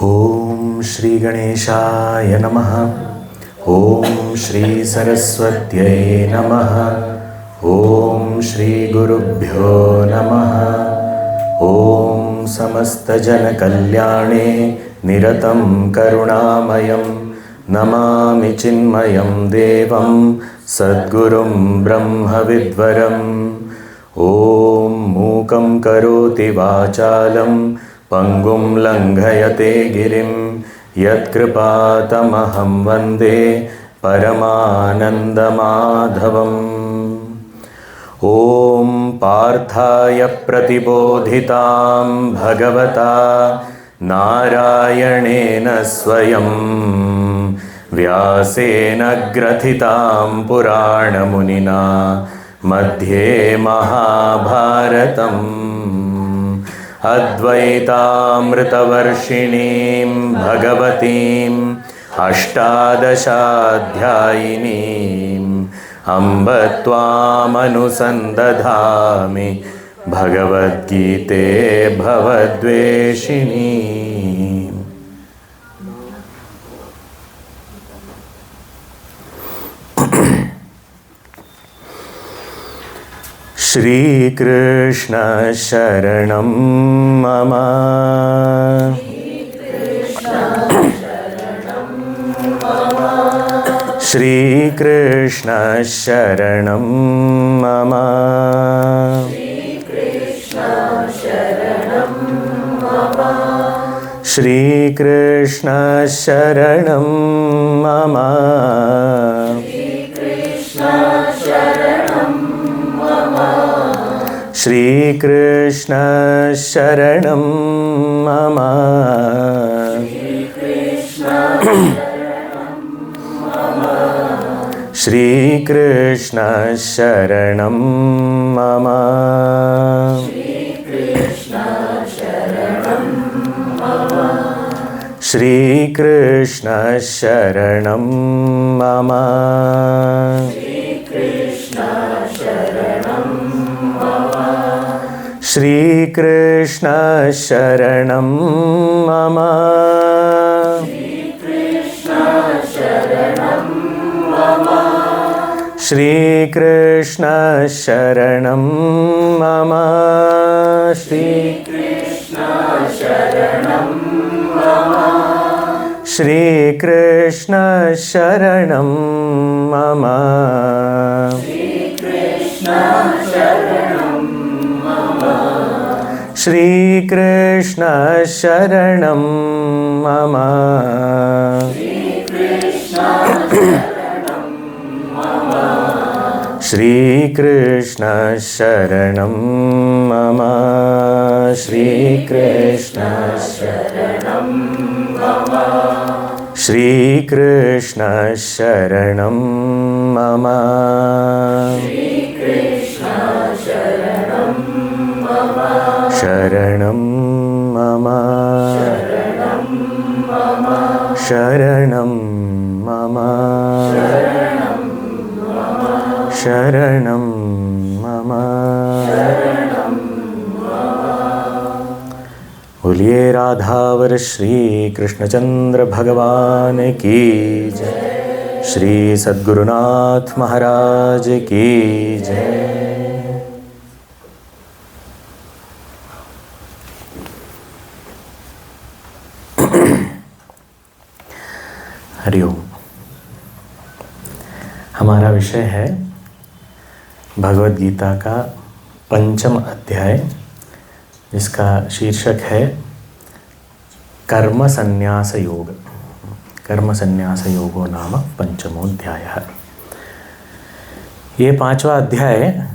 ओम श्री गणेशाय नमः। ओम श्री सरस्वत्यै नमः। ओम श्री गुरुभ्यो नमः। ओम समस्त जन कल्याणे निरतं करुणामयं नमामि चिन्मयं देवं सद्गुरुं ब्रह्मविद्वरम्। ओम मूकं करोति वाचालं पंगुं लंघयते गिरिं यत्कृपातमहं वन्दे परमानन्दमाधवम्। ॐ पार्थाय प्रतिबोधितां भगवता नारायणेन स्वयं व्यासेन ग्रथितां पुराणमुनिना मध्ये महाभारतम् अद्वैतामृतवर्षिणीं भगवतीम् अष्टादशाध्यायिनीम् अम्ब त्वामनुसन्दधामि भगवद्गीते भवद्वेषिणी। श्री कृष्ण शरणं मम। श्री कृष्ण शरणं मम। श्री कृष्ण शरणं मम। श्री कृष्ण शरणं मम। श्री कृष्ण शरणं मम। श्री कृष्ण शरणं मम। श्री कृष्ण शरणं मम। श्री कृष्ण शरणं मम। श्री कृष्ण शरणं मम। श्री कृष्ण शरणं मम। श्री कृष्ण शरणं मम। श्री कृष्ण शरणं मम। श्री कृष्ण शरणं मम। श्री कृष्ण शरणं मम। शरणं मम। शरणं मम। शरणं मम। बोलिए राधावर श्री कृष्णचंद्र भगवान की जय। श्री सद्गुरुनाथ महाराज की जय। हरिओम। हमारा विषय है भगवद गीता का पंचम अध्याय, जिसका शीर्षक है कर्म संन्यास योग। कर्म संन्यास योगो नाम पंचमोऽध्यायः। ये पांचवा अध्याय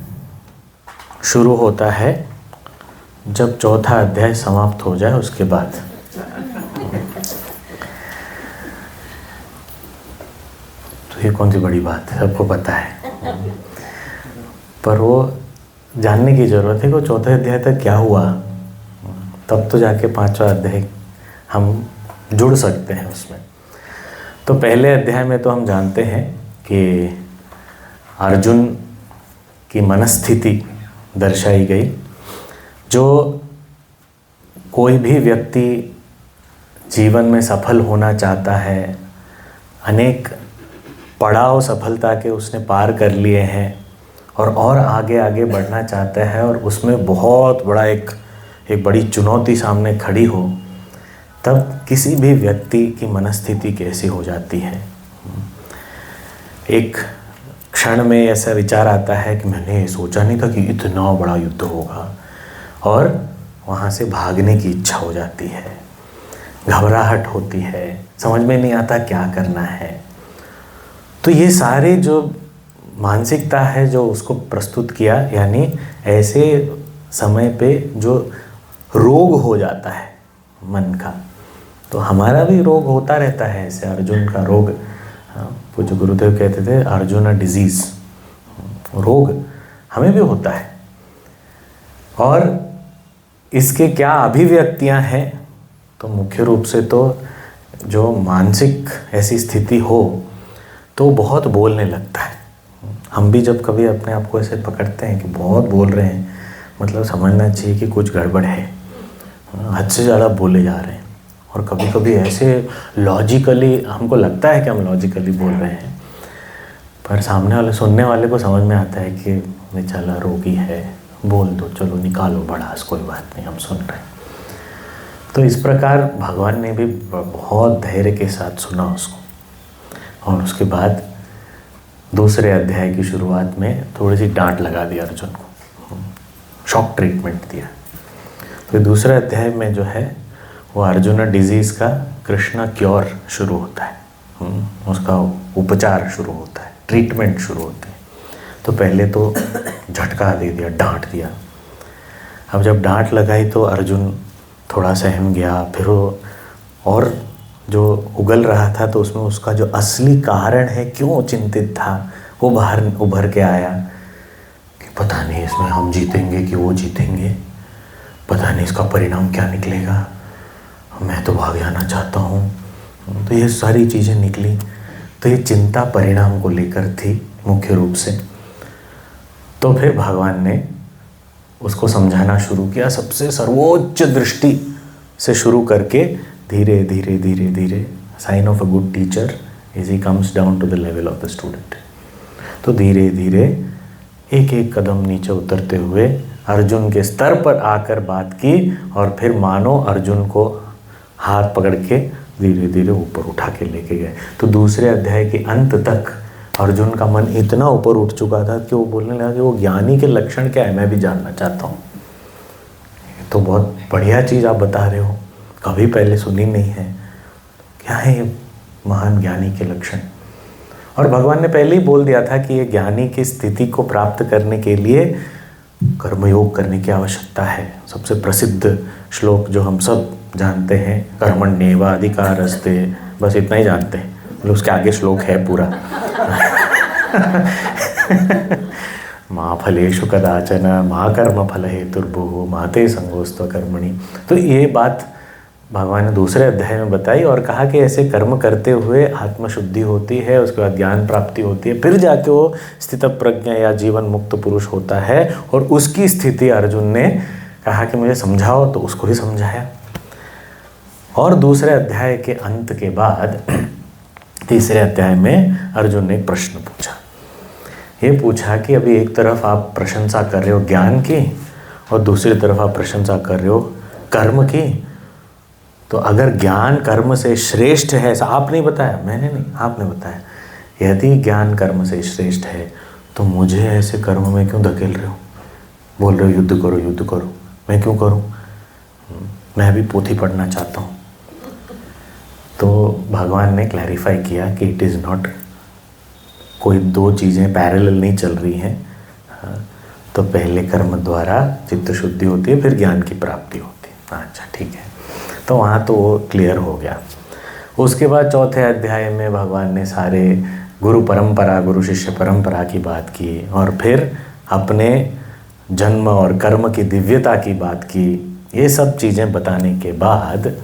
शुरू होता है जब चौथा अध्याय समाप्त हो जाए, उसके बाद। ये कौन सी बड़ी बात है, सबको पता है, पर वो जानने की ज़रूरत है कि चौथे अध्याय तक क्या हुआ, तब तो जाके पांचवा अध्याय हम जुड़ सकते हैं उसमें। तो पहले अध्याय में तो हम जानते हैं कि अर्जुन की मनस्थिति दर्शाई गई। जो कोई भी व्यक्ति जीवन में सफल होना चाहता है, अनेक पड़ाव सफलता के उसने पार कर लिए हैं और आगे आगे बढ़ना चाहता है, और उसमें बहुत बड़ा एक बड़ी चुनौती सामने खड़ी हो, तब किसी भी व्यक्ति की मनस्थिति कैसी हो जाती है। एक क्षण में ऐसा विचार आता है कि मैंने सोचा नहीं था कि इतना बड़ा युद्ध होगा, और वहाँ से भागने की इच्छा हो जाती है, घबराहट होती है, समझ में नहीं आता क्या करना है। तो ये सारे जो मानसिकता है जो उसको प्रस्तुत किया, यानी ऐसे समय पे जो रोग हो जाता है मन का, तो हमारा भी रोग होता रहता है। ऐसे अर्जुन का रोग, पूज्य गुरुदेव कहते थे अर्जुन डिजीज़, रोग हमें भी होता है। और इसके क्या अभिव्यक्तियां हैं, तो मुख्य रूप से तो जो मानसिक ऐसी स्थिति हो तो बहुत बोलने लगता है। हम भी जब कभी अपने आप को ऐसे पकड़ते हैं कि बहुत बोल रहे हैं, मतलब समझना चाहिए कि कुछ गड़बड़ है, हद से ज़्यादा बोले जा रहे हैं। और कभी कभी ऐसे लॉजिकली हमको लगता है कि हम लॉजिकली बोल रहे हैं, पर सामने वाले सुनने वाले को समझ में आता है कि बेचारा रोगी है, बोल दो, चलो निकालो भड़ास, कोई बात नहीं, हम सुन रहे हैं। तो इस प्रकार भगवान ने भी बहुत धैर्य के साथ सुना उसको, और उसके बाद दूसरे अध्याय की शुरुआत में थोड़ी सी डांट लगा दी अर्जुन को, शॉक ट्रीटमेंट दिया। तो दूसरे अध्याय में जो है वो अर्जुन डिजीज़ का कृष्णा क्योर शुरू होता है, उसका उपचार शुरू होता है, ट्रीटमेंट शुरू होती है। तो पहले तो झटका दे दिया, डांट दिया। अब जब डांट लगाई तो अर्जुन थोड़ा सहम गया, फिर वो और जो उगल रहा था तो उसमें उसका जो असली कारण है, क्यों चिंतित था, वो बाहर उभर के आया कि पता नहीं इसमें हम जीतेंगे कि वो जीतेंगे, पता नहीं इसका परिणाम क्या निकलेगा, मैं तो भाग जाना चाहता हूँ। तो ये सारी चीज़ें निकली। तो ये चिंता परिणाम को लेकर थी मुख्य रूप से। तो फिर भगवान ने उसको समझाना शुरू किया, सबसे सर्वोच्च दृष्टि से शुरू करके धीरे धीरे धीरे धीरे, sign of a good teacher is he comes down to the level of the student. तो धीरे धीरे एक एक कदम नीचे उतरते हुए अर्जुन के स्तर पर आकर बात की, और फिर मानो अर्जुन को हाथ पकड़ के धीरे धीरे ऊपर उठा के लेके गए। तो दूसरे अध्याय के अंत तक अर्जुन का मन इतना ऊपर उठ चुका था कि वो बोलने लगा कि वो ज्ञानी के लक्षण क्या है, मैं भी जानना चाहता हूँ। तो बहुत बढ़िया चीज़ आप बता रहे हो, कभी पहले सुनी नहीं है, क्या है ये महान ज्ञानी के लक्षण। और भगवान ने पहले ही बोल दिया था कि ये ज्ञानी की स्थिति को प्राप्त करने के लिए कर्मयोग करने की आवश्यकता है। सबसे प्रसिद्ध श्लोक जो हम सब जानते हैं, कर्मण्येवाधिकारस्ते, बस इतना ही जानते हैं, मतलब उसके आगे श्लोक है पूरा। माँ फलेषु कदाचन माँ कर्म फल हेतुर्भुः मा ते संगोऽस्त्व कर्मणि। तो ये बात भगवान ने दूसरे अध्याय में बताई और कहा कि ऐसे कर्म करते हुए आत्मशुद्धि होती है, उसके बाद ज्ञान प्राप्ति होती है, फिर जाके वो स्थित प्रज्ञा या जीवन मुक्त पुरुष होता है। और उसकी स्थिति अर्जुन ने कहा कि मुझे समझाओ, तो उसको ही समझाया। और दूसरे अध्याय के अंत के बाद तीसरे अध्याय में अर्जुन ने एक प्रश्न पूछा। ये पूछा कि अभी एक तरफ आप प्रशंसा कर रहे हो ज्ञान की और दूसरी तरफ आप प्रशंसा कर रहे हो कर्म की, तो अगर ज्ञान कर्म से श्रेष्ठ है, ऐसा आप नहीं बताया, मैंने नहीं, आपने बताया, यदि ज्ञान कर्म से श्रेष्ठ है तो मुझे ऐसे कर्म में क्यों धकेल रहे हो? बोल रहे हो युद्ध करो युद्ध करो, मैं क्यों करूं? मैं भी पोथी पढ़ना चाहता हूं। तो भगवान ने क्लैरिफाई किया कि इट इज़ नॉट, कोई दो चीज़ें पैरेलल नहीं चल रही हैं। तो पहले कर्म द्वारा चित्त शुद्धि होती है, फिर ज्ञान की प्राप्ति होती है। अच्छा ठीक है, तो वहाँ तो वो क्लियर हो गया। उसके बाद चौथे अध्याय में भगवान ने सारे गुरु परंपरा, गुरु शिष्य परंपरा की बात की, और फिर अपने जन्म और कर्म की दिव्यता की बात की। ये सब चीज़ें बताने के बाद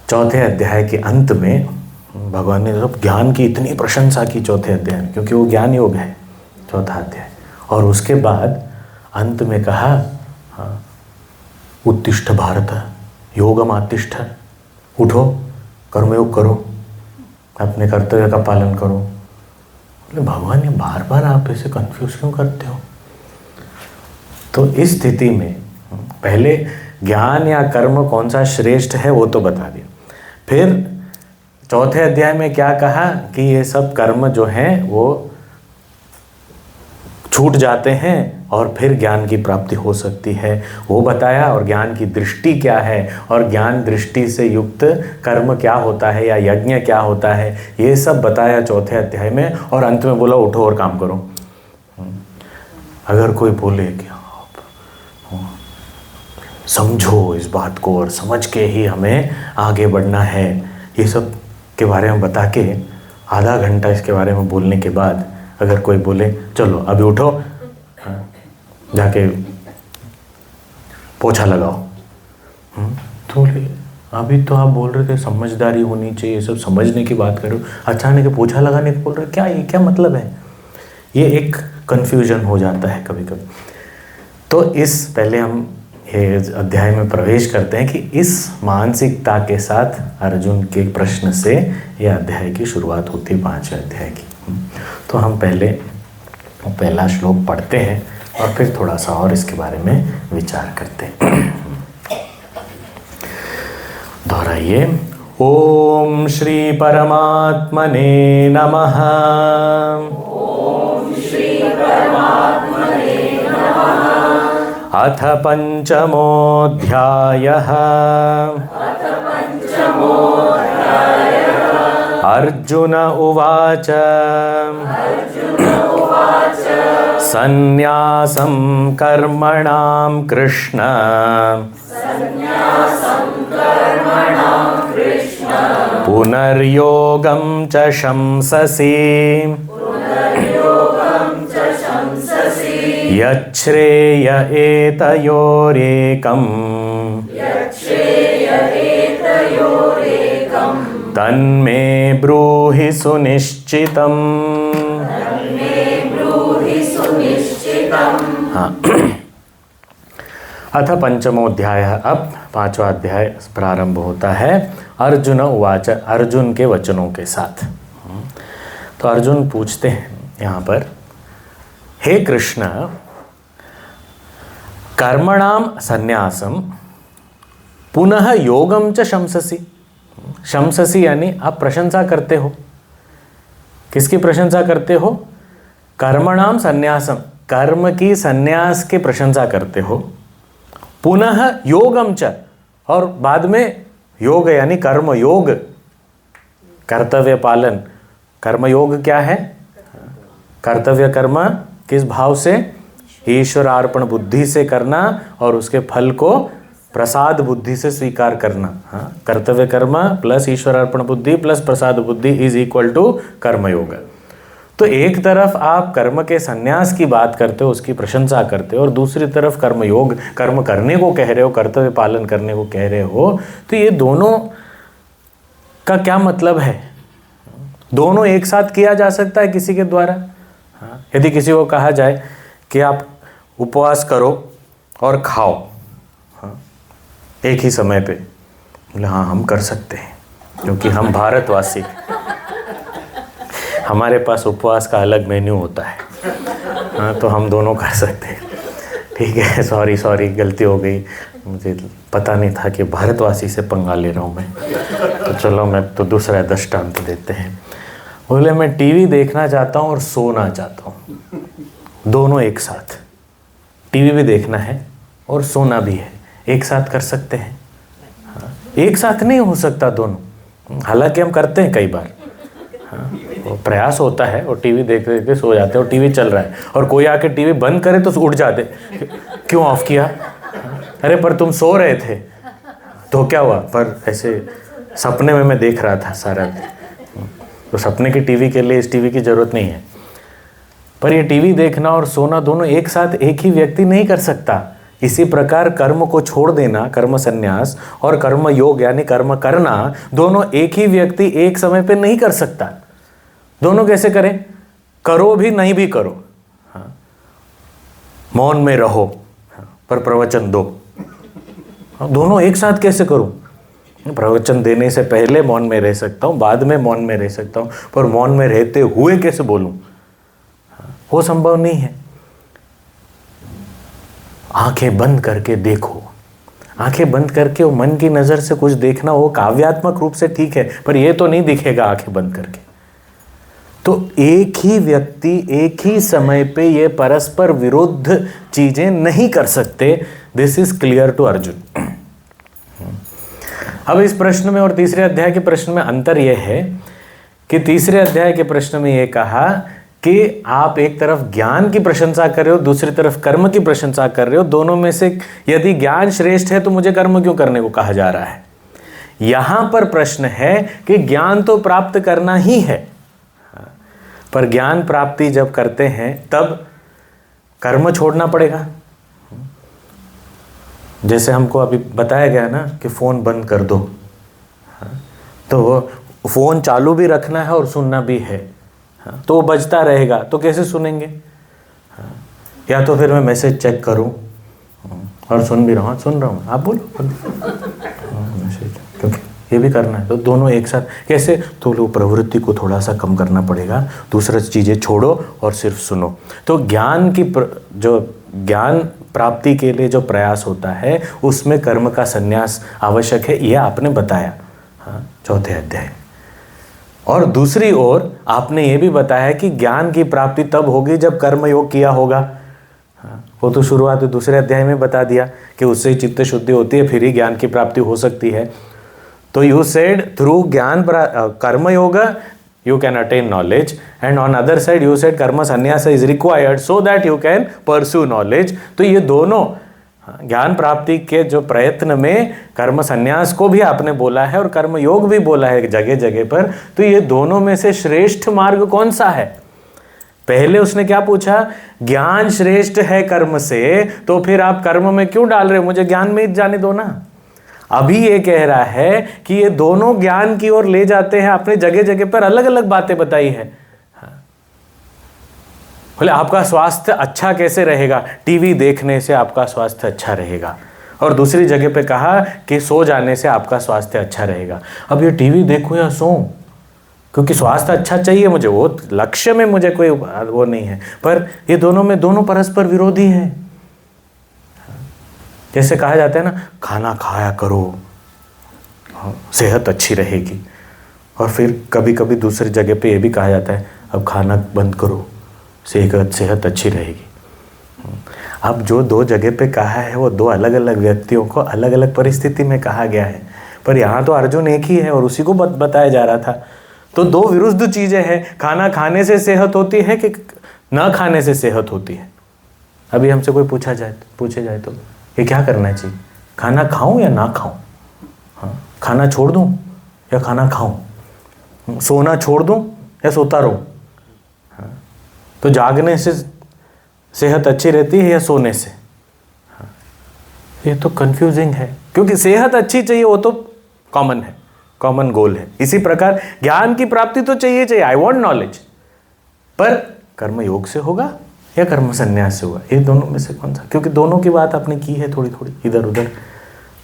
चौथे अध्याय के अंत में भगवान ने सब ज्ञान की इतनी प्रशंसा की चौथे अध्याय में, क्योंकि वो ज्ञान योग है चौथा अध्याय। और उसके बाद अंत में कहा उत्तिष्ठ भारत योगमातिष्ठ, उठो, कर्मयोग करो, अपने कर्तव्य का पालन करो। बोले भगवान, ये बार बार आप ऐसे कंफ्यूज क्यों करते हो? तो इस स्थिति में पहले ज्ञान या कर्म कौन सा श्रेष्ठ है वो तो बता दिया। फिर चौथे अध्याय में क्या कहा कि ये सब कर्म जो हैं वो छूट जाते हैं और फिर ज्ञान की प्राप्ति हो सकती है, वो बताया। और ज्ञान की दृष्टि क्या है और ज्ञान दृष्टि से युक्त कर्म क्या होता है या यज्ञ क्या होता है, ये सब बताया चौथे अध्याय में। और अंत में बोला उठो और काम करो। अगर कोई बोले कि आप समझो इस बात को और समझ के ही हमें आगे बढ़ना है, ये सब के बारे में बता के आधा घंटा इसके बारे में बोलने के बाद अगर कोई बोले चलो अभी उठो, जाके पोछा लगाओ, तो अभी तो आप बोल रहे थे समझदारी होनी चाहिए, ये सब समझने की बात करो, अचानक पोछा लगाने को बोल रहे, क्या ये क्या मतलब है? ये एक कन्फ्यूजन हो जाता है कभी कभी। तो इस पहले हम ये अध्याय में प्रवेश करते हैं कि इस मानसिकता के साथ अर्जुन के प्रश्न से यह अध्याय की शुरुआत होती है, 5वें अध्याय की। तो हम पहला श्लोक पढ़ते हैं और फिर थोड़ा सा और इसके बारे में विचार करते हैं। दोहराइए। ओम श्री परमात्मने नमः। अथ पंचमोऽध्यायः। अर्जुन उवाच सन्न्यासं कर्मणां कृष्ण पुनर्योगं च शंससि यच्छ्रेय एतयोरेकम् तन्मे ब्रूहि सुनिश्चितम्। हाँ। अथ पंचमोऽध्याय। अब 5वां अध्याय प्रारंभ होता है अर्जुन उवाच, अर्जुन के वचनों के साथ। तो अर्जुन पूछते हैं यहाँ पर, हे कृष्ण, कर्मणाम संन्यासम पुनः योगम च शंससि। शंससि यानी आप प्रशंसा करते हो। किसकी प्रशंसा करते हो? कर्मणाम संन्यासम, कर्म की संन्यास की प्रशंसा करते हो। पुनः योगम च, और बाद में योग यानी कर्म योग, कर्तव्य पालन। कर्म योग क्या है? कर्तव्य कर्म किस भाव से? ईश्वरार्पण बुद्धि से करना और उसके फल को प्रसाद बुद्धि से स्वीकार करना। हाँ, कर्तव्य कर्म प्लस ईश्वरार्पण बुद्धि प्लस प्रसाद बुद्धि इज इक्वल टू कर्मयोग। तो एक तरफ आप कर्म के संन्यास की बात करते हो, उसकी प्रशंसा करते हो, और दूसरी तरफ कर्मयोग, कर्म करने को कह रहे हो, कर्तव्य पालन करने को कह रहे हो। तो ये दोनों का क्या मतलब है? दोनों एक साथ किया जा सकता है किसी के द्वारा? हाँ, यदि किसी को कहा जाए कि आप उपवास करो और खाओ, हाँ, एक ही समय पे, बोले हाँ हम कर सकते हैं क्योंकि हम भारतवासी, हमारे पास उपवास का अलग मेन्यू होता है। हाँ, तो हम दोनों कर सकते हैं। ठीक है, सॉरी गलती हो गई, मुझे पता नहीं था कि भारतवासी से पंगा ले रहा हूँ मैं। तो चलो मैं तो दूसरा दृष्टांत देते हैं। बोले मैं टीवी देखना चाहता हूँ और सोना चाहता हूँ, दोनों एक साथ। टीवी भी देखना है और सोना भी है, एक साथ कर सकते हैं? हाँ, एक साथ नहीं हो सकता दोनों, हालांकि हम करते हैं कई बार। हाँ, वो प्रयास होता है और टीवी देख के सो जाते हैं और टीवी चल रहा है और कोई आके टीवी बंद करे तो उठ जाते, क्यों ऑफ किया? अरे पर तुम सो रहे थे तो क्या हुआ? पर ऐसे सपने में मैं देख रहा था सारा। तो सपने की टीवी के लिए इस टीवी की ज़रूरत नहीं है। पर ये टीवी देखना और सोना दोनों एक साथ एक ही व्यक्ति नहीं कर सकता। इसी प्रकार कर्म को छोड़ देना, कर्म संन्यास, और कर्म योग यानी कर्म करना, दोनों एक ही व्यक्ति एक समय पे नहीं कर सकता। दोनों कैसे करें? करो भी नहीं भी करो। हाँ, मौन में रहो पर प्रवचन दो। दोनों एक साथ कैसे करूं? प्रवचन देने से पहले मौन में रह सकता हूँ, बाद में मौन में रह सकता हूँ, पर मौन में रहते हुए कैसे बोलूँ, वो संभव नहीं है। आंखें बंद करके देखो, आंखें बंद करके वो मन की नज़र से कुछ देखना, वो काव्यात्मक रूप से ठीक है, पर ये तो नहीं दिखेगा आंखें बंद करके। तो एक ही व्यक्ति एक ही समय पे ये परस्पर विरुद्ध चीजें नहीं कर सकते। This is clear to Arjun. अब इस प्रश्न में और तीसरे अध्याय के प्रश्न में अंतर यह है कि तीसरे अध्याय के प्रश्न में यह कहा कि आप एक तरफ ज्ञान की प्रशंसा कर रहे हो, दूसरी तरफ कर्म की प्रशंसा कर रहे हो, दोनों में से यदि ज्ञान श्रेष्ठ है तो मुझे कर्म क्यों करने को कहा जा रहा है। यहां पर प्रश्न है कि ज्ञान तो प्राप्त करना ही है, पर ज्ञान प्राप्ति जब करते हैं तब कर्म छोड़ना पड़ेगा। जैसे हमको अभी बताया गया ना कि फ़ोन बंद कर दो, तो वो फ़ोन चालू भी रखना है और सुनना भी है, तो वो बजता रहेगा, तो कैसे सुनेंगे। या तो फिर मैं मैसेज चेक करूं और सुन भी रहा हूँ, सुन रहा हूँ, आप बोलो मैसेज, क्योंकि ये भी करना है, तो दोनों एक साथ कैसे। तो लोग प्रवृत्ति को थोड़ा सा कम करना पड़ेगा, दूसरा चीज़ें छोड़ो और सिर्फ सुनो। तो ज्ञान की जो ज्ञान प्राप्ति के लिए जो प्रयास होता है उसमें कर्म का संन्यास आवश्यक है, यह आपने बताया चौथे अध्याय। और दूसरी ओर आपने ये भी बताया कि ज्ञान की प्राप्ति तब होगी जब कर्म योग किया होगा। वो तो शुरुआत दूसरे अध्याय में बता दिया कि उससे चित्त शुद्धि होती है, फिर ही ज्ञान की प्राप्ति हो सकती है। तो यू सेड थ्रू ज्ञान कर्म योग you can attain knowledge, and on other side you said karma sannyasa is required so that you can pursue knowledge। तो ये दोनों ज्ञान प्राप्ति के जो प्रयत्न में कर्म संन्यास को भी आपने बोला है और कर्म योग भी बोला है जगह जगह पर। तो ये दोनों में से श्रेष्ठ मार्ग कौन सा है। पहले उसने क्या पूछा, ज्ञान श्रेष्ठ है कर्म से, तो फिर आप कर्म में क्यों डाल रहे हो, मुझे ज्ञान में ही जाने दो ना। अभी ये कह रहा है कि ये दोनों ज्ञान की ओर ले जाते हैं, आपने जगह जगह पर अलग अलग बातें बताई है। बोले आपका स्वास्थ्य अच्छा कैसे रहेगा, टीवी देखने से आपका स्वास्थ्य अच्छा रहेगा, और दूसरी जगह पे कहा कि सो जाने से आपका स्वास्थ्य अच्छा रहेगा। अब ये टीवी देखूं या सो, क्योंकि स्वास्थ्य अच्छा चाहिए मुझे, वो लक्ष्य में मुझे कोई वो नहीं है, पर ये दोनों में दोनों परस्पर विरोधी हैं। जैसे कहा जाता है ना, खाना खाया करो सेहत अच्छी रहेगी, और फिर कभी कभी दूसरी जगह पे ये भी कहा जाता है अब खाना बंद करो सेहत अच्छी रहेगी। अब जो दो जगह पे कहा है वो दो अलग अलग व्यक्तियों को अलग अलग परिस्थिति में कहा गया है, पर यहाँ तो अर्जुन एक ही है और उसी को बताया जा रहा था। तो दो विरुद्ध चीज़ें हैं, खाना खाने से सेहत होती है कि ना खाने से सेहत होती है। अभी हमसे कोई पूछे जाए तो ये क्या करना चाहिए, खाना खाऊं या ना खाऊं, खाना छोड़ दूं या खाना खाऊं, सोना छोड़ दूं या सोता रहूं। तो जागने से सेहत अच्छी रहती है या सोने से। ये तो कंफ्यूजिंग है, क्योंकि सेहत अच्छी चाहिए वो तो कॉमन है, कॉमन गोल है। इसी प्रकार ज्ञान की प्राप्ति तो चाहिए, आई वॉन्ट नॉलेज, पर कर्म योग से होगा या कर्म संन्यास से होगा, ये दोनों में से कौन सा। क्योंकि दोनों की बात आपने की है थोड़ी थोड़ी इधर उधर,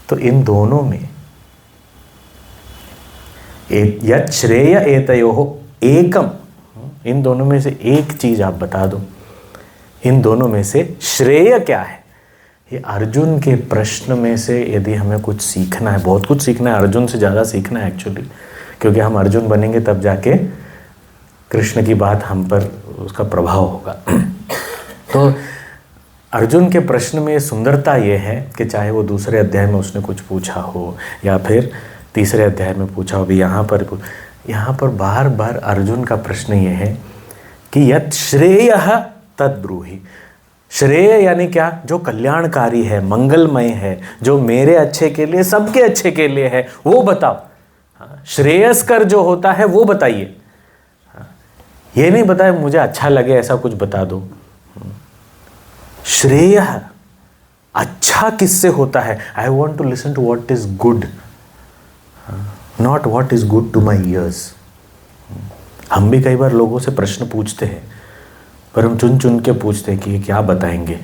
तो इन दोनों में यत् श्रेय एतयोः एकम, इन दोनों में से एक चीज आप बता दो, इन दोनों में से श्रेय क्या है। ये अर्जुन के प्रश्न में से यदि हमें कुछ सीखना है, बहुत कुछ सीखना है, अर्जुन से ज़्यादा सीखना है एक्चुअली, क्योंकि हम अर्जुन बनेंगे तब जाके कृष्ण की बात हम पर उसका प्रभाव होगा। तो अर्जुन के प्रश्न में सुंदरता ये है कि चाहे वो दूसरे अध्याय में उसने कुछ पूछा हो या फिर तीसरे अध्याय में पूछा हो, भी यहाँ पर बार बार अर्जुन का प्रश्न ये है कि यत् श्रेयः तद् ब्रूहि। श्रेय यानी क्या, जो कल्याणकारी है, मंगलमय है, जो मेरे अच्छे के लिए, सबके अच्छे के लिए है, वो बताओ। श्रेयस्कर जो होता है वो बताइए, ये नहीं बताए मुझे अच्छा लगे ऐसा कुछ बता दो। श्रेय अच्छा किससे होता है, I want to listen to what is good, not what is good to my ears. हम भी कई बार लोगों से प्रश्न पूछते हैं, पर हम चुन चुन के पूछते हैं कि ये क्या बताएंगे,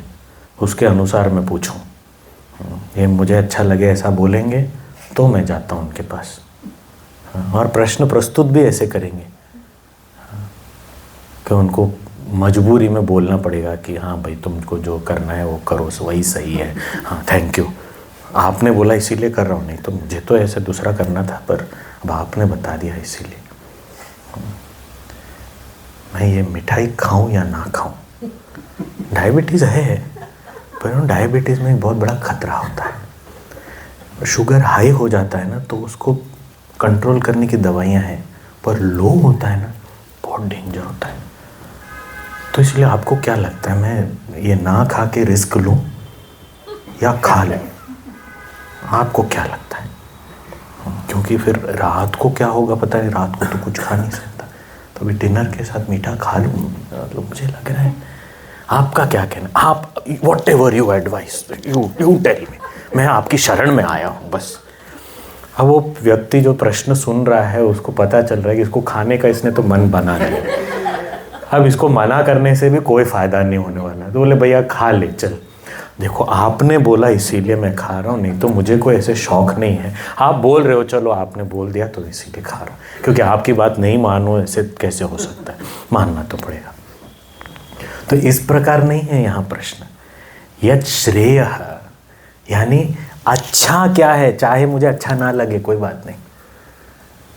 उसके अनुसार मैं पूछूं। ये मुझे अच्छा लगे ऐसा बोलेंगे तो मैं जाता हूँ उनके पास। और प्रश्न प्रस्तुत भी ऐसे करेंगे कि उनको मजबूरी में बोलना पड़ेगा कि हाँ भाई तुमको जो करना है वो करो, वही सही है, हाँ थैंक यू, आपने बोला इसीलिए कर रहा हूँ, नहीं तो मुझे तो ऐसे दूसरा करना था, पर अब आपने बता दिया इसीलिए। मैं ये मिठाई खाऊं या ना खाऊं? डायबिटीज़ है, पर डायबिटीज़ में बहुत बड़ा खतरा होता है। शुगर हाई हो जाता है ना तो उसको कंट्रोल करने की दवाइयाँ हैं, पर लो होता है ना बहुत डेंजर होता है। तो इसलिए आपको क्या लगता है, मैं ये ना खा के रिस्क लूं या खा लूं? आपको क्या लगता है? क्योंकि फिर रात को क्या होगा पता है, रात को तो कुछ खा नहीं सकता, तो अभी डिनर के साथ मीठा खा लूं, तो मुझे लग रहा है। आपका क्या कहना? आप whatever you advice, you tell me, मैं आपकी शरण में आया हूँ बस। अब वो व्यक्ति जो प्रश्न सुन रहा है उसको पता चल रहा है कि इसको खाने का इसने तो मन बना लिया, अब इसको मना करने से भी कोई फ़ायदा नहीं होने वाला। तो बोले भैया खा ले चल, देखो आपने बोला इसीलिए मैं खा रहा हूँ, नहीं तो मुझे कोई ऐसे शौक नहीं है, आप बोल रहे हो चलो आपने बोल दिया तो इसीलिए खा रहा हूँ, क्योंकि आपकी बात नहीं मानो ऐसे कैसे हो सकता है, मानना तो पड़ेगा। तो इस प्रकार नहीं है यहाँ प्रश्न। यत् श्रेय यानी अच्छा क्या है, चाहे मुझे अच्छा ना लगे कोई बात नहीं,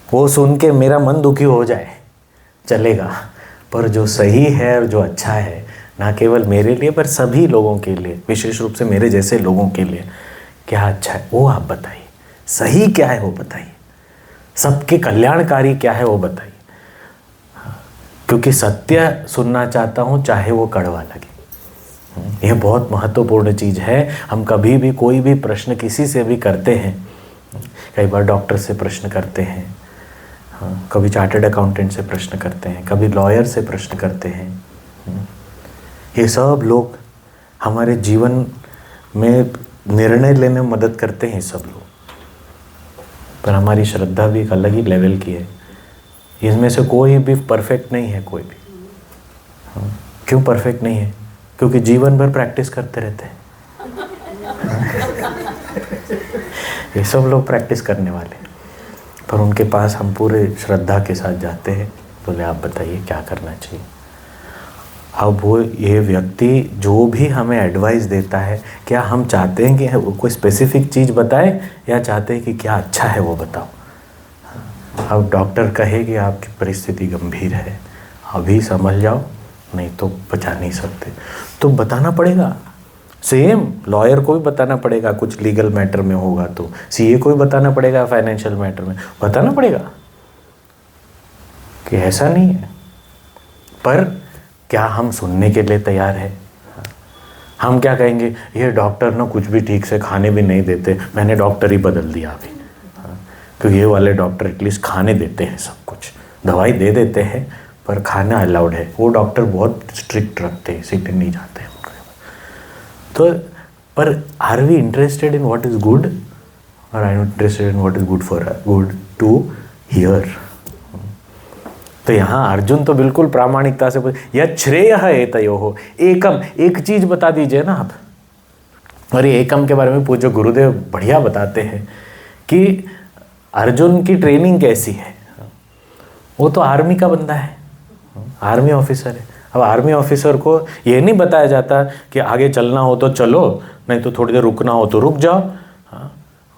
वो सुन के मेरा मन दुखी हो जाए चलेगा, पर जो सही है और जो अच्छा है, ना केवल मेरे लिए पर सभी लोगों के लिए, विशेष रूप से मेरे जैसे लोगों के लिए क्या अच्छा है वो आप बताइए। सही क्या है वो बताइए, सबके कल्याणकारी क्या है वो बताइए, क्योंकि सत्य सुनना चाहता हूँ चाहे वो कड़वा लगे। यह बहुत महत्वपूर्ण चीज़ है। हम कभी भी कोई भी प्रश्न किसी से भी करते हैं, कई बार डॉक्टर से प्रश्न करते हैं, कभी चार्टर्ड अकाउंटेंट से प्रश्न करते हैं, कभी लॉयर से प्रश्न करते हैं, ये सब लोग हमारे जीवन में निर्णय लेने में मदद करते हैं सब लोग, पर हमारी श्रद्धा भी एक अलग ही लेवल की है। इसमें से कोई भी परफेक्ट नहीं है, कोई भी। क्यों परफेक्ट नहीं है? क्योंकि जीवन भर प्रैक्टिस करते रहते हैं। ये सब लोग प्रैक्टिस करने वाले, पर उनके पास हम पूरे श्रद्धा के साथ जाते हैं, बोले आप बताइए क्या करना चाहिए। अब वो ये व्यक्ति जो भी हमें एडवाइस देता है, क्या हम चाहते हैं कि कोई स्पेसिफिक चीज़ बताए या चाहते हैं कि क्या अच्छा है वो बताओ। अब डॉक्टर कहे कि आपकी परिस्थिति गंभीर है, अभी समझ जाओ, नहीं तो बचा नहीं सकते, तो बताना पड़ेगा। सेम लॉयर को भी बताना पड़ेगा, कुछ लीगल मैटर में होगा तो सीए को भी बताना पड़ेगा, फाइनेंशियल मैटर में बताना पड़ेगा कि ऐसा नहीं है। पर क्या हम सुनने के लिए तैयार है? हम क्या कहेंगे, ये डॉक्टर ना कुछ भी ठीक से खाने भी नहीं देते, मैंने डॉक्टर ही बदल दिया अभी, क्योंकि ये वाले डॉक्टर एटलीस्ट खाने देते हैं, सब कुछ दवाई दे देते हैं पर खाना अलाउड है। वो डॉक्टर बहुत स्ट्रिक्ट रखते हैं, इसीलिए नहीं जाते हैं। तो पर are we interested in what is good, और I am interested in what is good for good to hear. तो यहाँ अर्जुन तो बिल्कुल प्रामाणिकता से यह श्रेय है एतयोः एकम, एक चीज बता दीजिए ना आप। और ये एकम के बारे में पूज्य गुरुदेव बढ़िया बताते हैं कि अर्जुन की ट्रेनिंग कैसी है। वो तो आर्मी का बंदा है, आर्मी ऑफिसर है। अब आर्मी ऑफिसर को ये नहीं बताया जाता कि आगे चलना हो तो चलो, नहीं तो थोड़ी देर रुकना हो तो रुक जाओ,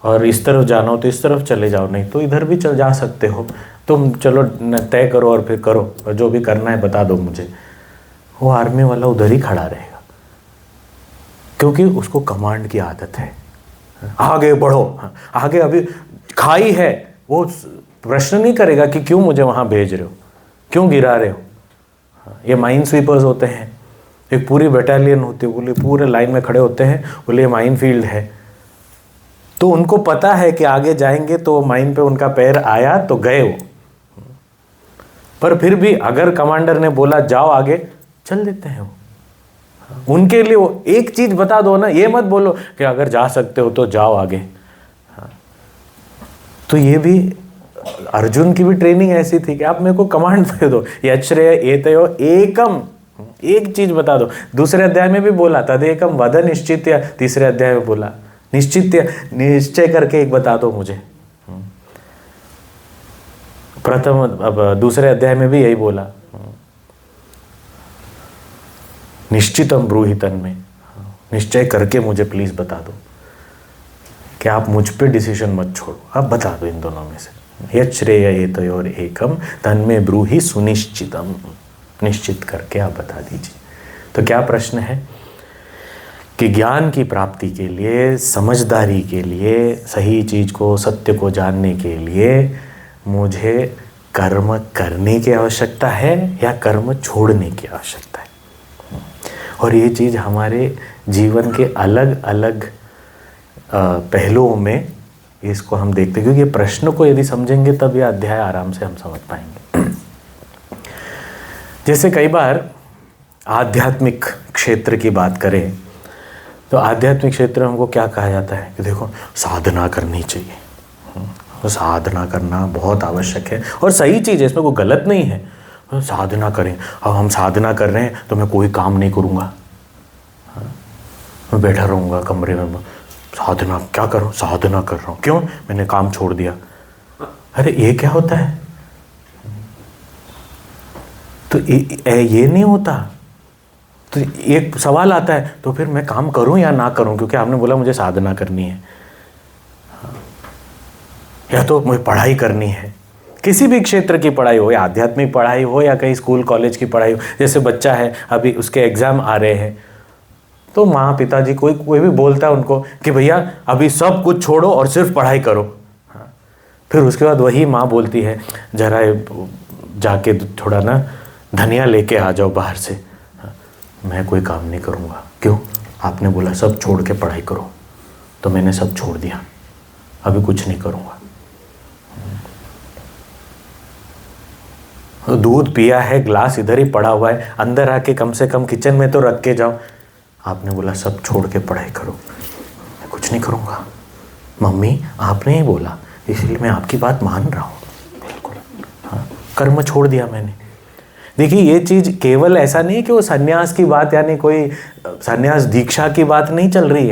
और इस तरफ जाना हो तो इस तरफ चले जाओ, नहीं तो इधर भी चल जा सकते हो, तुम चलो तय करो और फिर करो, और जो भी करना है बता दो मुझे। वो आर्मी वाला उधर ही खड़ा रहेगा, क्योंकि उसको कमांड की आदत है। आगे बढ़ो, आगे अभी खाई है, वो प्रश्न नहीं करेगा कि क्यों मुझे वहाँ भेज रहे हो, क्यों गिरा रहे हो। ये माइन स्वीपर्स होते हैं, एक पूरी बटालियन होती है, बोले पूरे लाइन में खड़े होते हैं, बोले ये माइन फील्ड है, तो उनको पता है कि आगे जाएंगे तो माइन पे उनका पैर आया तो गए वो। पर फिर भी अगर कमांडर ने बोला जाओ आगे, चल देते हैं वो। उनके लिए वो एक चीज बता दो ना, ये मत बोलो कि अगर जा सकते हो तो जाओ आगे। तो ये भी अर्जुन की भी ट्रेनिंग ऐसी थी कि आप मेरे को कमांड दे दो, यच्छ्रेय एतयोः एकम, एक चीज बता दो। दूसरे अध्याय में भी बोला तदेकम वद निश्चित्य, तीसरे अध्याय में बोला निश्चय करके एक बता दो मुझे। प्रथम अब दूसरे अध्याय में भी यही बोला, निश्चितम ब्रूहि तन्मे, निश्चय करके मुझे प्लीज बता दो कि आप मुझ पे डिसीजन मत छोड़ो, आप बता दो इन दोनों में से, यत् श्रेय एतयोर एकम तन्मे ब्रूहि सुनिश्चितम, निश्चित करके आप बता दीजिए। तो क्या प्रश्न है कि ज्ञान की प्राप्ति के लिए, समझदारी के लिए, सही चीज को, सत्य को जानने के लिए मुझे कर्म करने की आवश्यकता है या कर्म छोड़ने की आवश्यकता है। और ये चीज़ हमारे जीवन के अलग अलग पहलुओं में इसको हम देखते हैं, क्योंकि ये प्रश्न को यदि समझेंगे तब ये अध्याय आराम से हम समझ पाएंगे। जैसे कई बार आध्यात्मिक क्षेत्र की बात करें तो आध्यात्मिक क्षेत्र में हमको क्या कहा जाता है कि देखो साधना करनी चाहिए, तो साधना करना बहुत आवश्यक है और सही चीज़ है, इसमें कोई गलत नहीं है, साधना करें। अब हम साधना कर रहे हैं तो मैं कोई काम नहीं करूँगा, मैं बैठा रहूँगा कमरे में, साधना क्या करूँ, साधना कर रहा हूँ, क्यों, मैंने काम छोड़ दिया। अरे ये क्या होता है? तो ये नहीं होता। तो एक सवाल आता है, तो फिर मैं काम करूँ या ना करूँ, क्योंकि आपने बोला मुझे साधना करनी है, या तो मुझे पढ़ाई करनी है, किसी भी क्षेत्र की पढ़ाई हो, या आध्यात्मिक पढ़ाई हो या कहीं स्कूल कॉलेज की पढ़ाई हो। जैसे बच्चा है, अभी उसके एग्ज़ाम आ रहे हैं, तो माँ पिताजी कोई भी बोलता है उनको कि भैया अभी सब कुछ छोड़ो और सिर्फ पढ़ाई करो। हाँ, फिर उसके बाद वही माँ बोलती है जरा जाके थोड़ा ना धनिया लेके आ जाओ बाहर से। हाँ, मैं कोई काम नहीं करूँगा, क्यों, आपने बोला सब छोड़ के पढ़ाई करो, तो मैंने सब छोड़ दिया, अभी कुछ नहीं करूँगा। दूध पिया है, ग्लास इधर ही पड़ा हुआ है, अंदर आके कम से कम किचन में तो रख के जाओ, आपने बोला सब छोड़ के पढ़ाई करो, मैं कुछ नहीं करूँगा। मम्मी आपने ही बोला इसलिए मैं आपकी बात मान रहा हूँ, बिल्कुल, हाँ, कर्म छोड़ दिया मैंने। देखिए ये चीज़ केवल ऐसा नहीं कि वो सन्यास की बात, यानी कोई सन्यास दीक्षा की बात नहीं चल रही है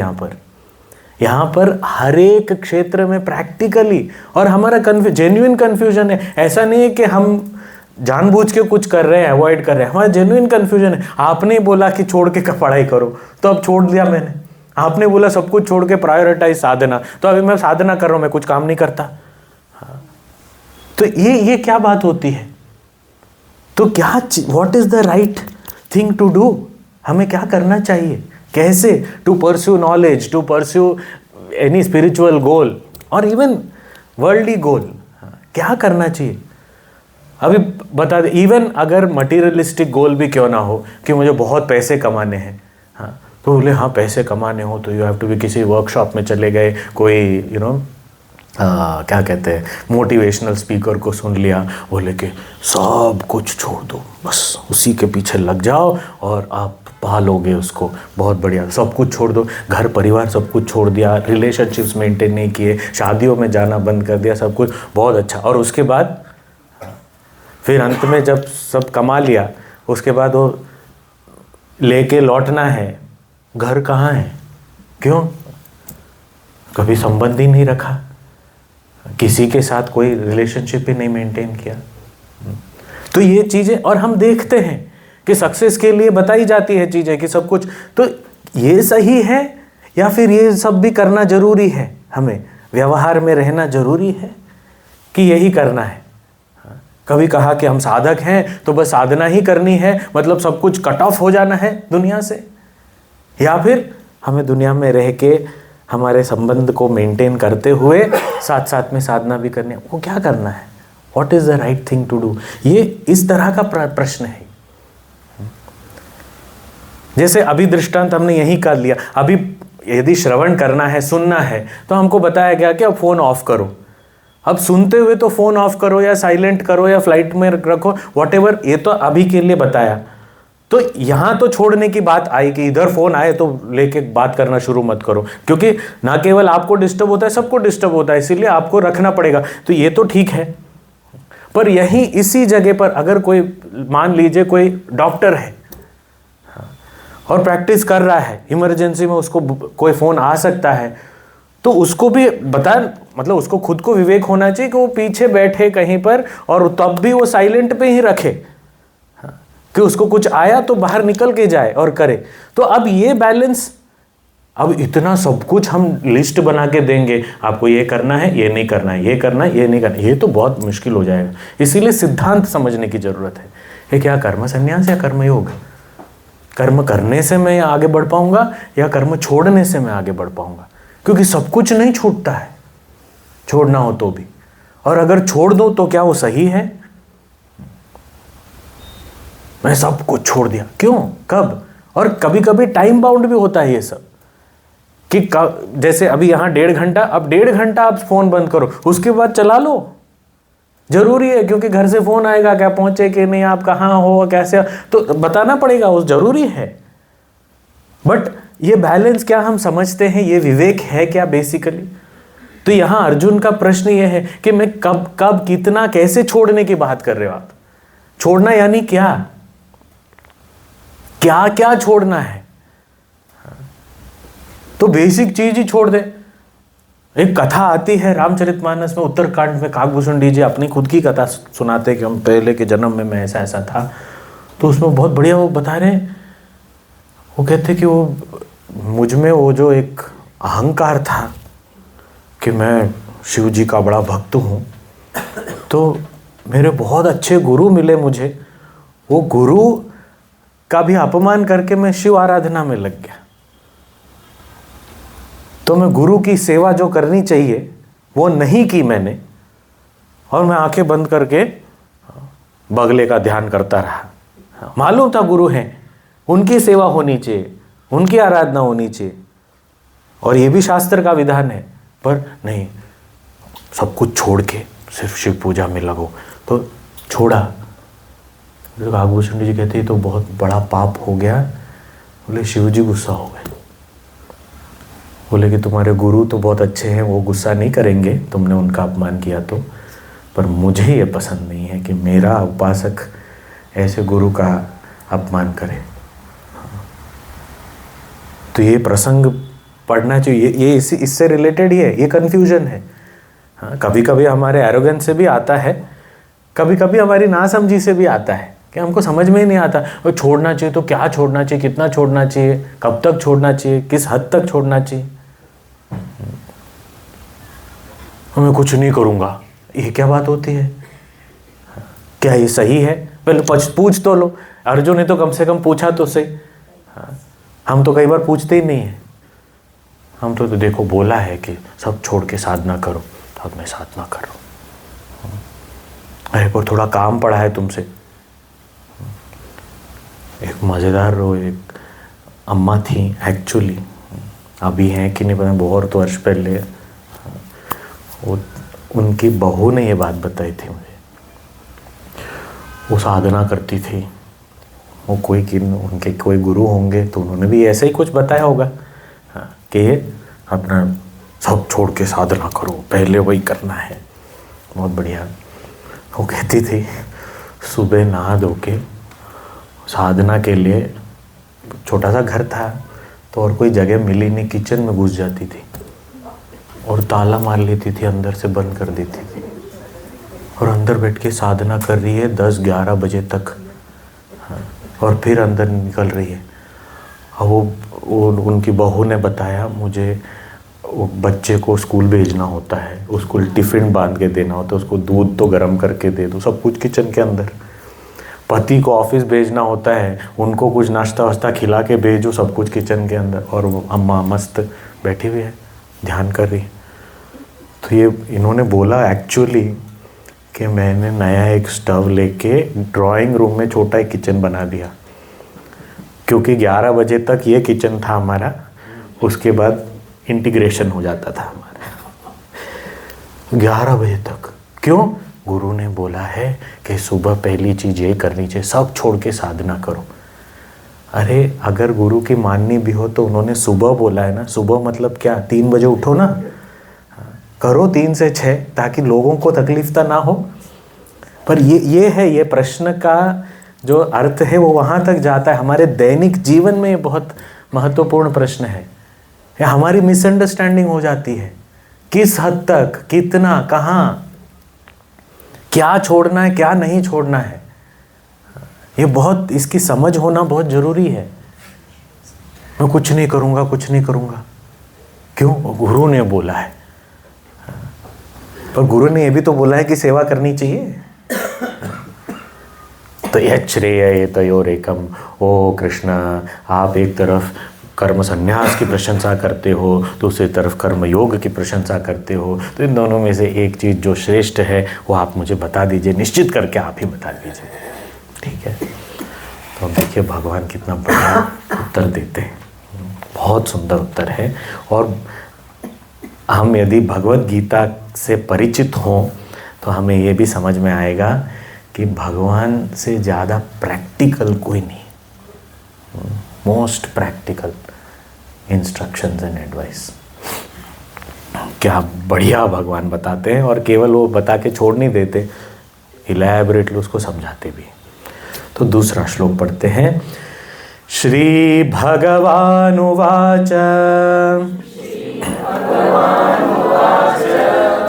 यहाँ पर हर एक क्षेत्र में प्रैक्टिकली। और हमारा जेन्युइन कन्फ्यूजन है, ऐसा नहीं है कि हम जानबूझ के कुछ कर रहे हैं, अवॉइड कर रहे हैं, हमारा जेन्युइन कन्फ्यूजन है। आपने बोला कि छोड़ के पढ़ाई करो, तो अब छोड़ दिया मैंने। आपने बोला सब कुछ छोड़ के प्रायोरिटाइज साधना, तो अभी मैं साधना कर रहा हूँ, मैं कुछ काम नहीं करता। हाँ, तो ये क्या बात होती है? तो क्या, what is the right thing to do? हमें क्या करना चाहिए, कैसे to pursue knowledge, to pursue any spiritual goal और इवन वर्ल्डली गोल, क्या करना चाहिए? अभी बता दे, इवन अगर मटीरियलिस्टिक गोल भी क्यों ना हो कि मुझे बहुत पैसे कमाने हैं, हाँ, तो बोले हाँ पैसे कमाने हो तो यू हैव टू बी, किसी वर्कशॉप में चले गए, कोई क्या कहते हैं, मोटिवेशनल स्पीकर को सुन लिया, बोले कि सब कुछ छोड़ दो, बस उसी के पीछे लग जाओ और आप पा लोगे उसको, बहुत बढ़िया, सब कुछ छोड़ दो, घर परिवार सब कुछ छोड़ दिया, रिलेशनशिप्स मेंटेन नहीं किए, शादियों में जाना बंद कर दिया, सब कुछ बहुत अच्छा। और उसके बाद फिर अंत में जब सब कमा लिया, उसके बाद वो लेके लौटना है, घर कहाँ है, क्यों, कभी संबंध ही नहीं रखा, किसी के साथ कोई रिलेशनशिप ही नहीं मेंटेन किया। तो ये चीज़ें, और हम देखते हैं कि सक्सेस के लिए बताई जाती है चीज़ें कि सब कुछ, तो ये सही है या फिर ये सब भी करना जरूरी है, हमें व्यवहार में रहना जरूरी है कि यही करना है? कभी कहा कि हम साधक हैं तो बस साधना ही करनी है, मतलब सब कुछ कट ऑफ हो जाना है दुनिया से, या फिर हमें दुनिया में रह के हमारे संबंध को मेंटेन करते हुए साथ साथ में साधना भी करनी है, वो क्या करना है, what is the right thing to do? ये इस तरह का प्रश्न है। जैसे अभी दृष्टांत हमने यही कर लिया, अभी यदि श्रवण करना है, सुनना है, तो हमको बताया गया कि अब फोन ऑफ करो। अब सुनते हुए तो फोन ऑफ करो या साइलेंट करो या फ्लाइट में रखो, व्हाटएवर, ये तो अभी के लिए बताया। तो यहाँ तो छोड़ने की बात आई कि इधर फोन आए तो लेके बात करना शुरू मत करो, क्योंकि ना केवल आपको डिस्टर्ब होता है, सबको डिस्टर्ब होता है, इसीलिए आपको रखना पड़ेगा। तो ये तो ठीक है, पर यही इसी जगह पर अगर कोई, मान लीजिए कोई डॉक्टर है और प्रैक्टिस कर रहा है, इमरजेंसी में उसको कोई फ़ोन आ सकता है, तो उसको भी बता, मतलब उसको खुद को विवेक होना चाहिए कि वो पीछे बैठे कहीं पर और तब भी वो साइलेंट पे ही रखे, कि उसको कुछ आया तो बाहर निकल के जाए और करे। तो अब ये बैलेंस, अब इतना सब कुछ हम लिस्ट बना के देंगे, आपको ये करना है, ये नहीं करना है, ये करना है, ये नहीं करना है, ये तो बहुत मुश्किल हो जाएगा। इसीलिए सिद्धांत समझने की जरूरत है। ये क्या कर्म संन्यास या कर्म योग? कर्म करने से मैं आगे बढ़ पाऊंगा या कर्म छोड़ने से मैं आगे बढ़ पाऊंगा? क्योंकि सब कुछ नहीं छूटता है, छोड़ना हो तो भी। और अगर छोड़ दो तो क्या वो सही है? मैं सब कुछ छोड़ दिया, क्यों, कब? और कभी कभी टाइम बाउंड भी होता है ये सब, कि जैसे अभी यहाँ 1.5 घंटा, अब 1.5 घंटा आप फोन बंद करो, उसके बाद चला लो, जरूरी है, क्योंकि घर से फोन आएगा, क्या पहुंचे कि नहीं, आप कहाँ हो, कैसे, तो बताना पड़ेगा, वो जरूरी है। बट ये बैलेंस क्या हम समझते हैं, ये विवेक है क्या बेसिकली? तो यहां अर्जुन का प्रश्न ये है कि मैं कब कब कितना कैसे छोड़ने की बात कर रहे हो आप? छोड़ना यानी क्या, क्या क्या छोड़ना है? तो बेसिक चीज ही छोड़ दे। एक कथा आती है रामचरितमानस में, उत्तरकांड में काकभूषण जी अपनी खुद की कथा सुनाते कि हम पहले के जन्म में मैं ऐसा ऐसा था। तो उसमें बहुत बढ़िया वो बता रहे, वो कहते कि वो मुझ में वो जो एक अहंकार था कि मैं शिव जी का बड़ा भक्त हूँ, तो मेरे बहुत अच्छे गुरु मिले मुझे, वो गुरु का भी अपमान करके मैं शिव आराधना में लग गया। तो मैं गुरु की सेवा जो करनी चाहिए वो नहीं की मैंने, और मैं आंखें बंद करके बगले का ध्यान करता रहा। मालूम था गुरु हैं, उनकी सेवा होनी चाहिए, उनकी आराधना होनी चाहिए, और ये भी शास्त्र का विधान है, पर नहीं, सब कुछ छोड़ के सिर्फ शिव पूजा में लगो। तो छोड़ा। तो काकभूषण जी कहते तो बहुत बड़ा पाप हो गया। बोले शिव जी गुस्सा हो गए, बोले कि तुम्हारे गुरु तो बहुत अच्छे हैं, वो गुस्सा नहीं करेंगे तुमने उनका अपमान किया तो, पर मुझे ये पसंद नहीं है कि मेरा उपासक ऐसे गुरु का अपमान करे। तो ये प्रसंग पढ़ना चाहिए, ये इससे रिलेटेड ही है, ये कन्फ्यूजन है। हाँ, कभी कभी हमारे एरोगेंस से भी आता है, कभी कभी हमारी नासमझी से भी आता है कि हमको समझ में ही नहीं आता, वो छोड़ना चाहिए तो क्या छोड़ना चाहिए, कितना छोड़ना चाहिए, कब तक छोड़ना चाहिए, किस हद तक छोड़ना चाहिए। मैं कुछ नहीं करूँगा, ये क्या बात होती है? क्या ये सही है? पहले पूछ तो लो। अर्जुन ने तो कम से कम पूछा तो सही। हम तो कई बार पूछते ही नहीं हैं। हम तो देखो बोला है कि सब छोड़ के साधना करो, तो अब मैं साधना कर रहा हूँ। अरे पर थोड़ा काम पड़ा है तुमसे। एक मज़ेदार वो एक अम्मा थी एक्चुअली, अभी हैं कि नहीं पता, बहुत वर्ष पहले वो उनकी बहू ने ये बात बताई थी मुझे। वो साधना करती थी, वो उनके कोई गुरु होंगे तो उन्होंने भी ऐसे ही कुछ बताया होगा कि अपना सब छोड़ के साधना करो, पहले वही करना है। बहुत बढ़िया। वो कहती थी सुबह नहा धो के साधना के लिए, छोटा सा घर था तो और कोई जगह मिली नहीं, किचन में घुस जाती थी और ताला मार लेती थी, अंदर से बंद कर देती थी, और अंदर बैठ के साधना कर रही है 10-11 बजे तक, और फिर अंदर निकल रही है। अब वो उनकी बहू ने बताया मुझे, वो बच्चे को स्कूल भेजना होता है, उसको टिफ़िन बांध के देना होता है, उसको दूध तो गर्म करके दे दो, सब कुछ किचन के अंदर। पति को ऑफिस भेजना होता है, उनको कुछ नाश्ता वाश्ता खिला के भेजो, सब कुछ किचन के अंदर, और वो अम्मा मस्त बैठी हुई है, ध्यान कर रही है। तो ये इन्होंने बोला एक्चुअली कि मैंने नया एक स्टव लेके ड्राइंग रूम में छोटा एक किचन बना दिया, क्योंकि 11 बजे तक ये किचन था हमारा, उसके बाद इंटीग्रेशन हो जाता था हमारा 11 बजे तक। क्यों? गुरु ने बोला है कि सुबह पहली चीज़ ये करनी चाहिए, सब छोड़ के साधना करो। अरे अगर गुरु की माननी भी हो तो उन्होंने सुबह बोला है ना। सुबह मतलब क्या? 3 बजे उठो ना, करो 3 से 6, ताकि लोगों को तकलीफ तो ना हो। पर ये प्रश्न का जो अर्थ है वो वहाँ तक जाता है। हमारे दैनिक जीवन में ये बहुत महत्वपूर्ण प्रश्न है, या हमारी मिसअंडरस्टैंडिंग हो जाती है। किस हद तक, कितना, कहाँ, क्या छोड़ना है, क्या नहीं छोड़ना है, ये बहुत, इसकी समझ होना बहुत जरूरी है। मैं कुछ नहीं करूँगा, कुछ नहीं करूँगा, क्यों? गुरु ने बोला है। पर गुरु ने ये भी तो बोला है कि सेवा करनी चाहिए। तो यच्छ्रेय तयोरेकम, ओ कृष्ण, आप एक तरफ कर्म संन्यास की प्रशंसा करते हो, दूसरी तरफ कर्म योग की प्रशंसा करते हो, तो इन दोनों में से एक चीज़ जो श्रेष्ठ है वो आप मुझे बता दीजिए, निश्चित करके आप ही बता दीजिए, ठीक है? तो देखिए भगवान कितना बढ़िया उत्तर देते हैं, बहुत सुंदर उत्तर है। और हम यदि भगवत गीता से परिचित हों तो हमें ये भी समझ में आएगा कि भगवान से ज़्यादा प्रैक्टिकल कोई नहीं, most practical instructions and advice. क्या बढ़िया भगवान बताते हैं, और केवल वो बता के छोड़ नहीं देते, इलैबोरेटली उसको समझाते भी। तो दूसरा श्लोक पढ़ते हैं। श्री भगवानुवाच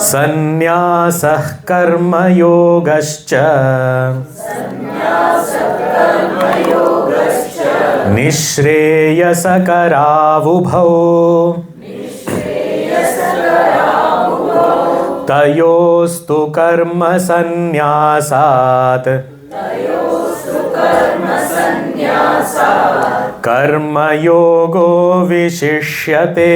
संन्यासः कर्मयोगश्च निःश्रेयसकरावुभौ तयोस्तु कर्मसन्न्यासात् कर्मयोगो विशिष्यते।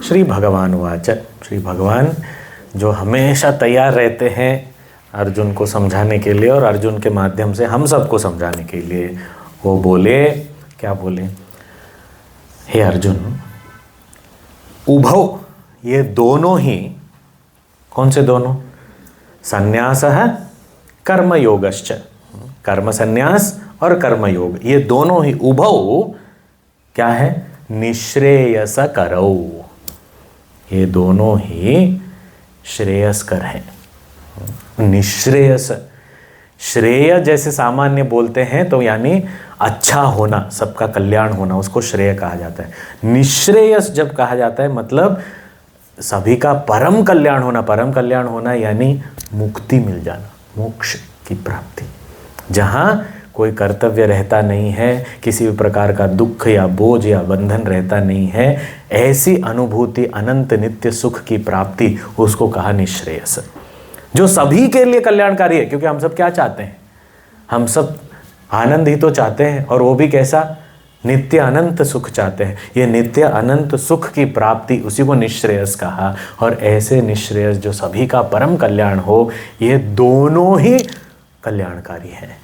श्री भगवान वाच, श्री भगवान जो हमेशा तैयार रहते हैं अर्जुन को समझाने के लिए और अर्जुन के माध्यम से हम सबको समझाने के लिए, वो बोले, क्या बोले? हे अर्जुन, उभौ, ये दोनों ही, कौन से दोनों? संन्यासः कर्मयोगश्च, कर्म संन्यास और कर्मयोग, ये दोनों ही, उभौ क्या है? निःश्रेयस करौ, ये दोनों ही श्रेयस्कर हैं। निःश्रेयस, श्रेय जैसे सामान्य बोलते हैं तो यानी अच्छा होना, सबका कल्याण होना, उसको श्रेय कहा जाता है। निःश्रेयस जब कहा जाता है मतलब सभी का परम कल्याण होना, परम कल्याण होना यानी मुक्ति मिल जाना, मोक्ष की प्राप्ति, जहाँ कोई कर्तव्य रहता नहीं है, किसी भी प्रकार का दुख या बोझ या बंधन रहता नहीं है, ऐसी अनुभूति, अनंत नित्य सुख की प्राप्ति, उसको कहा निःश्रेयस, जो सभी के लिए कल्याणकारी है। क्योंकि हम सब क्या चाहते हैं? हम सब आनंद ही तो चाहते हैं, और वो भी कैसा? नित्य अनंत सुख चाहते हैं। ये नित्य अनंत सुख की प्राप्ति, उसी को निःश्रेयस कहा। और ऐसे निःश्रेयस जो सभी का परम कल्याण हो, ये दोनों ही कल्याणकारी हैं।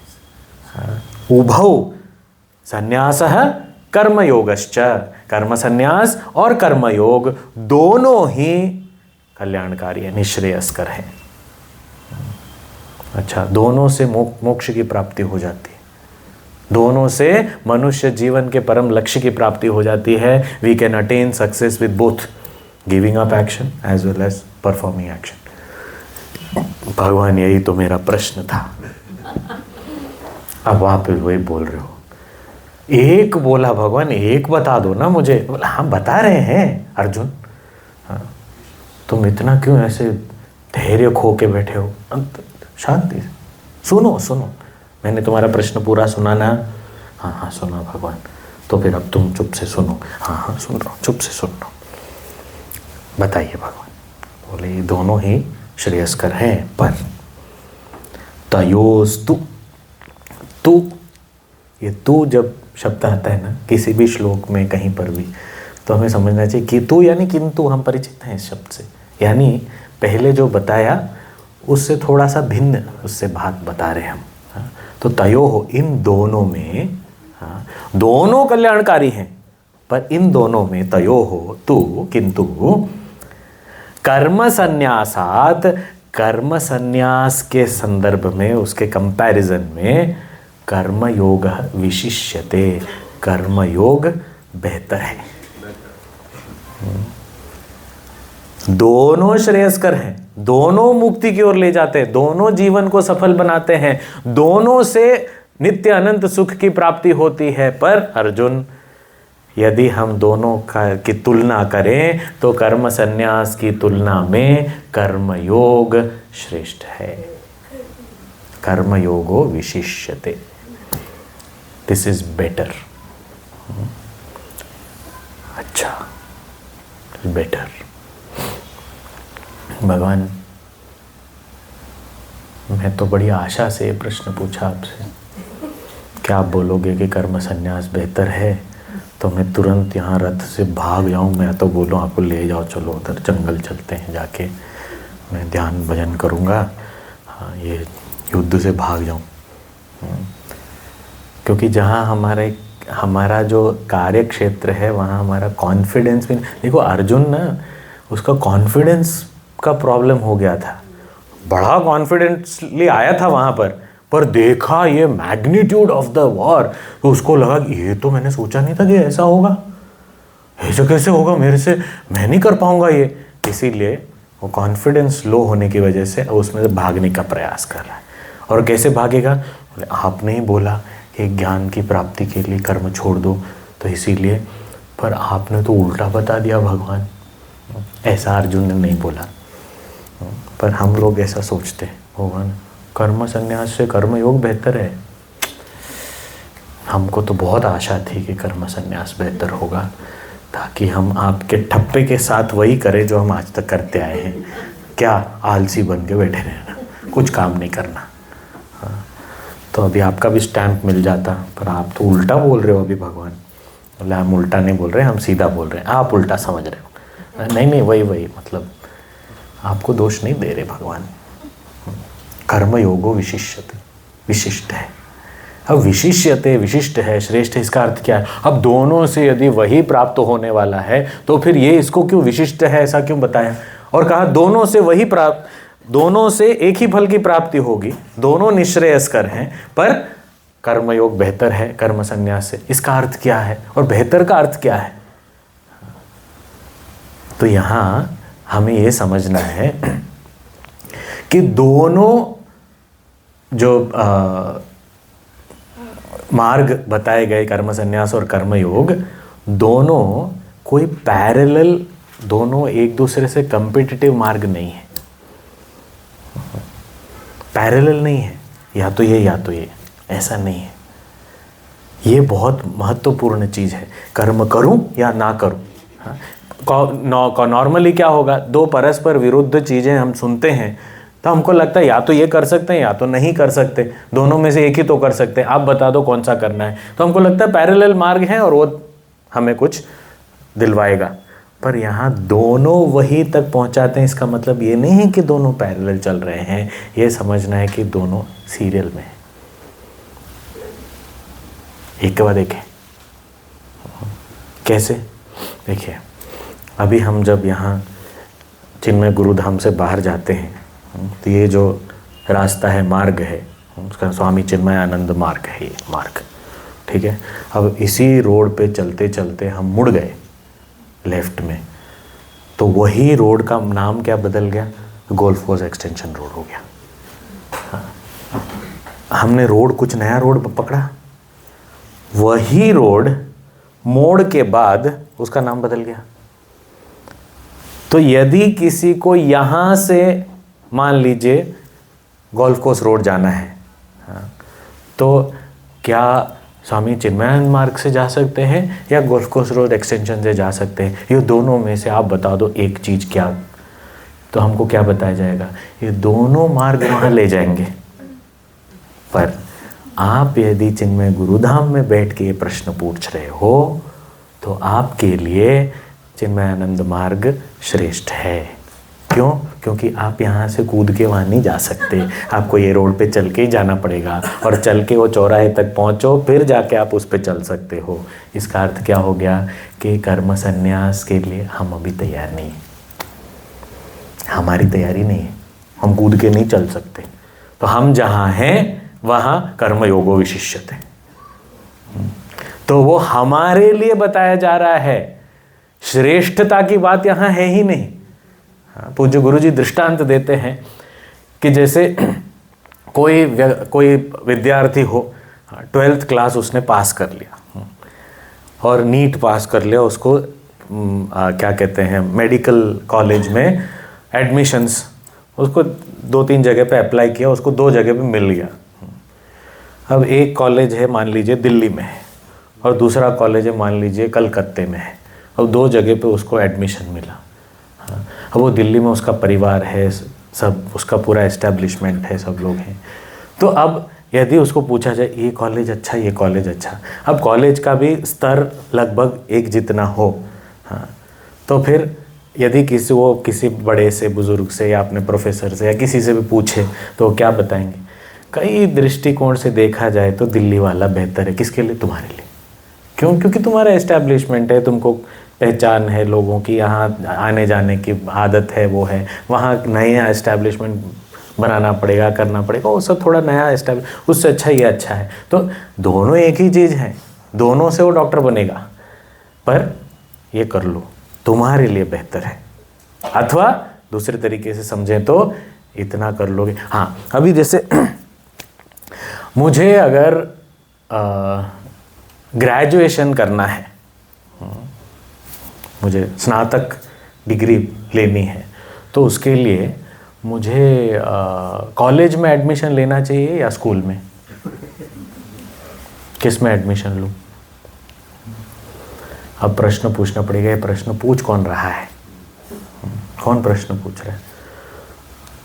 उभौ संन्यासः कर्मयोगश्च, कर्म संन्यास और कर्मयोग दोनों ही कल्याणकारी है, निःश्रेयस्कर है। अच्छा, दोनों से मोक्ष की प्राप्ति हो जाती है, दोनों से मनुष्य जीवन के परम लक्ष्य की प्राप्ति हो जाती है। We can attain success with both giving up action as well as performing action. भगवान, यही तो मेरा प्रश्न था। अब आप वही बोल रहे हो, एक बोला भगवान, एक बता दो ना मुझे। बोला हाँ बता रहे हैं अर्जुन। हाँ, तुम इतना क्यों ऐसे धैर्य खो के बैठे हो? शांति, सुनो सुनो, मैंने तुम्हारा प्रश्न पूरा सुना ना? हाँ हाँ सुना भगवान। तो फिर अब तुम चुप से सुनो। हाँ हाँ सुन रहा हूँ, चुप से सुन रहा हूँ। बताइए भगवान। बोले ये दोनों ही श्रेयस्कर हैं, पर तयोस्तु, तू, ये तू जब शब्द आता है ना किसी भी श्लोक में कहीं पर भी, तो हमें समझना चाहिए कि तू यानी किंतु, हम परिचित हैं इस शब्द से। यानी पहले जो बताया उससे थोड़ा सा भिन्न, उससे बात बता रहे हम। तो तयो हो, इन दोनों में, दोनों कल्याणकारी हैं, पर इन दोनों में तयो हो, तू, किंतु कर्म संन्यासात, कर्म संन्यास के संदर्भ में, उसके कंपैरिजन में कर्मयोग विशिष्यते, कर्मयोग बेहतर है। दोनों श्रेयस्कर हैं, दोनों मुक्ति की ओर ले जाते हैं, दोनों जीवन को सफल बनाते हैं, दोनों से नित्य अनंत सुख की प्राप्ति होती है। पर अर्जुन, यदि हम दोनों की तुलना करें तो कर्म संन्यास की तुलना में कर्मयोग श्रेष्ठ है। कर्मयोगो विशिष्यते, दिस इज बेटर। अच्छा, बेटर। भगवान, मैं तो बड़ी आशा से ये प्रश्न पूछा आपसे, क्या आप बोलोगे कि कर्म संन्यास बेहतर है? तो मैं तुरंत यहाँ रथ से भाग जाऊँ? मैं तो बोलूँ आपको ले जाओ, चलो उधर जंगल चलते हैं, जाके मैं ध्यान भजन करूँगा, हाँ ये युद्ध से भाग जाऊँ। क्योंकि जहाँ हमारा जो कार्य क्षेत्र है वहाँ हमारा कॉन्फिडेंस भी, देखो अर्जुन ना, उसका कॉन्फिडेंस का प्रॉब्लम हो गया था, बड़ा कॉन्फिडेंसली आया था वहाँ पर देखा ये मैग्नीट्यूड ऑफ द वॉर, तो उसको लगा कि ये तो मैंने सोचा नहीं था कि ऐसा होगा, ऐसा कैसे होगा मेरे से, मैं नहीं कर पाऊंगा ये। इसीलिए वो कॉन्फिडेंस लो होने की वजह से उसमें से भागने का प्रयास कर रहा है। और कैसे भागेगा? बोले आपने ही बोला कि ज्ञान की प्राप्ति के लिए कर्म छोड़ दो, तो इसीलिए, पर आपने तो उल्टा बता दिया भगवान। ऐसा अर्जुन ने नहीं बोला, पर हम लोग ऐसा सोचते हैं, भगवान कर्म संन्यास से कर्मयोग बेहतर है। हमको तो बहुत आशा थी कि कर्म संन्यास बेहतर होगा, ताकि हम आपके ठप्पे के साथ वही करें जो हम आज तक करते आए हैं। क्या आलसी बन के बैठे रहना, कुछ काम नहीं करना। हाँ, तो अभी आपका भी स्टैंप मिल जाता, पर आप तो उल्टा बोल रहे हो अभी भगवान। बोले हम उल्टा नहीं बोल रहे, हम सीधा बोल रहे हैं, आप उल्टा समझ रहे हो। नहीं वही मतलब आपको दोष नहीं दे रहे भगवान। कर्मयोगो विशिष्यते, विशिष्ट है। अब विशिष्यते विशिष्ट है, श्रेष्ठ है, इसका अर्थ क्या है? अब दोनों से यदि वही प्राप्त होने वाला है तो फिर ये इसको क्यों विशिष्ट है, ऐसा क्यों बताया? और कहा दोनों से वही प्राप्त, दोनों से एक ही फल की प्राप्ति होगी, दोनों निश्रेयस्कर हैं, पर कर्मयोग बेहतर है कर्म संन्यास से। इसका अर्थ क्या है और बेहतर का अर्थ क्या है? तो यहाँ हमें ये समझना है कि दोनों जो मार्ग बताए गए, कर्म संन्यास और कर्मयोग, दोनों कोई पैरेलल, दोनों एक दूसरे से कंपिटिटिव मार्ग नहीं है, पैरेलल नहीं है, या तो ये, ऐसा नहीं है। ये बहुत महत्वपूर्ण चीज़ है। कर्म करूं या ना करूं, नॉर्मली क्या होगा, दो परस्पर विरुद्ध चीज़ें हम सुनते हैं तो हमको लगता है या तो ये कर सकते हैं या तो नहीं कर सकते, दोनों में से एक ही तो कर सकते हैं, आप बता दो कौन सा करना है। तो हमको लगता है पैरेलल मार्ग है और वो हमें कुछ दिलवाएगा, पर यहाँ दोनों वही तक पहुँचाते हैं। इसका मतलब ये नहीं है कि दोनों पैरेलल चल रहे हैं, ये समझना है कि दोनों सीरियल में है, एक के बाद एक है। कैसे? देखिए, अभी हम जब यहाँ चिन्मय गुरुधाम से बाहर जाते हैं तो ये जो रास्ता है, मार्ग है, उसका स्वामी चिन्मय आनंद मार्ग है, ये मार्ग, ठीक है। अब इसी रोड पे चलते चलते हम मुड़ गए लेफ्ट में, तो वही रोड का नाम क्या बदल गया? गोल्फ कोर्स एक्सटेंशन रोड हो गया। हाँ। हमने रोड, कुछ नया रोड पकड़ा, वही रोड मोड़ के बाद उसका नाम बदल गया। तो यदि किसी को यहाँ से मान लीजिए गोल्फ कोर्स रोड जाना है, हाँ, तो क्या स्वामी चिन्मयानंद मार्ग से जा सकते हैं या गोल्फ कोर्स रोड एक्सटेंशन से जा सकते हैं? ये दोनों में से आप बता दो एक चीज़ क्या, तो हमको क्या बताया जाएगा? ये दोनों मार्ग वहाँ ले जाएंगे। पर आप यदि चिन्मय गुरुधाम में बैठ के ये प्रश्न पूछ रहे हो तो आपके लिए चिन्मयानंद मार्ग श्रेष्ठ है। क्यों? क्योंकि आप यहाँ से कूद के वहाँ नहीं जा सकते, आपको ये रोड पे चल के ही जाना पड़ेगा, और चल के वो चौराहे तक पहुँचो फिर जाके आप उस पे चल सकते हो। इसका अर्थ क्या हो गया कि कर्म संन्यास के लिए हम अभी तैयार नहीं हैं, हमारी तैयारी नहीं है, हम कूद के नहीं चल सकते। तो हम जहाँ हैं वहाँ कर्मयोगो विशिष्यते, तो वो हमारे लिए बताया जा रहा है, श्रेष्ठता की बात यहाँ है ही नहीं। पूज्य गुरुजी दृष्टांत देते हैं कि जैसे कोई विद्यार्थी हो, 12th क्लास उसने पास कर लिया, और नीट पास कर लिया, उसको क्या कहते हैं मेडिकल कॉलेज में एडमिशन्स, उसको 2-3 जगह पे अप्लाई किया, उसको 2 जगह पे मिल गया। अब एक कॉलेज है मान लीजिए दिल्ली में है और दूसरा कॉलेज है मान लीजिए कलकत्ते में है, अब 2 जगह पे उसको एडमिशन मिला। हाँ, अब वो दिल्ली में उसका परिवार है, सब उसका पूरा एस्टेब्लिशमेंट है, सब लोग हैं। तो अब यदि उसको पूछा जाए ये कॉलेज अच्छा, ये कॉलेज अच्छा, अब कॉलेज का भी स्तर लगभग एक जितना हो, हाँ, तो फिर यदि किसी बड़े से, बुज़ुर्ग से या अपने प्रोफेसर से या किसी से भी पूछे तो वो क्या बताएंगे? कई दृष्टिकोण से देखा जाए तो दिल्ली वाला बेहतर है। किसके लिए? तुम्हारे लिए। क्यों? क्योंकि तुम्हारा एस्टैब्लिशमेंट है, तुमको पहचान है लोगों की, यहाँ आने जाने की आदत है, वो है। वहाँ नया एस्टैब्लिशमेंट बनाना पड़ेगा, करना पड़ेगा, वो सब थोड़ा नया एस्टैब्लिश, उससे अच्छा ये अच्छा है। तो दोनों एक ही चीज़ है, दोनों से वो डॉक्टर बनेगा, पर ये कर लो तुम्हारे लिए बेहतर है। अथवा दूसरे तरीके से समझें तो इतना कर लोगे। हाँ, अभी जैसे मुझे अगर ग्रेजुएशन करना है, मुझे स्नातक डिग्री लेनी है, तो उसके लिए मुझे कॉलेज में एडमिशन लेना चाहिए या स्कूल में? किस में एडमिशन लूँ? अब प्रश्न पूछना पड़ेगा, ये प्रश्न पूछ कौन रहा है? कौन प्रश्न पूछ रहा है?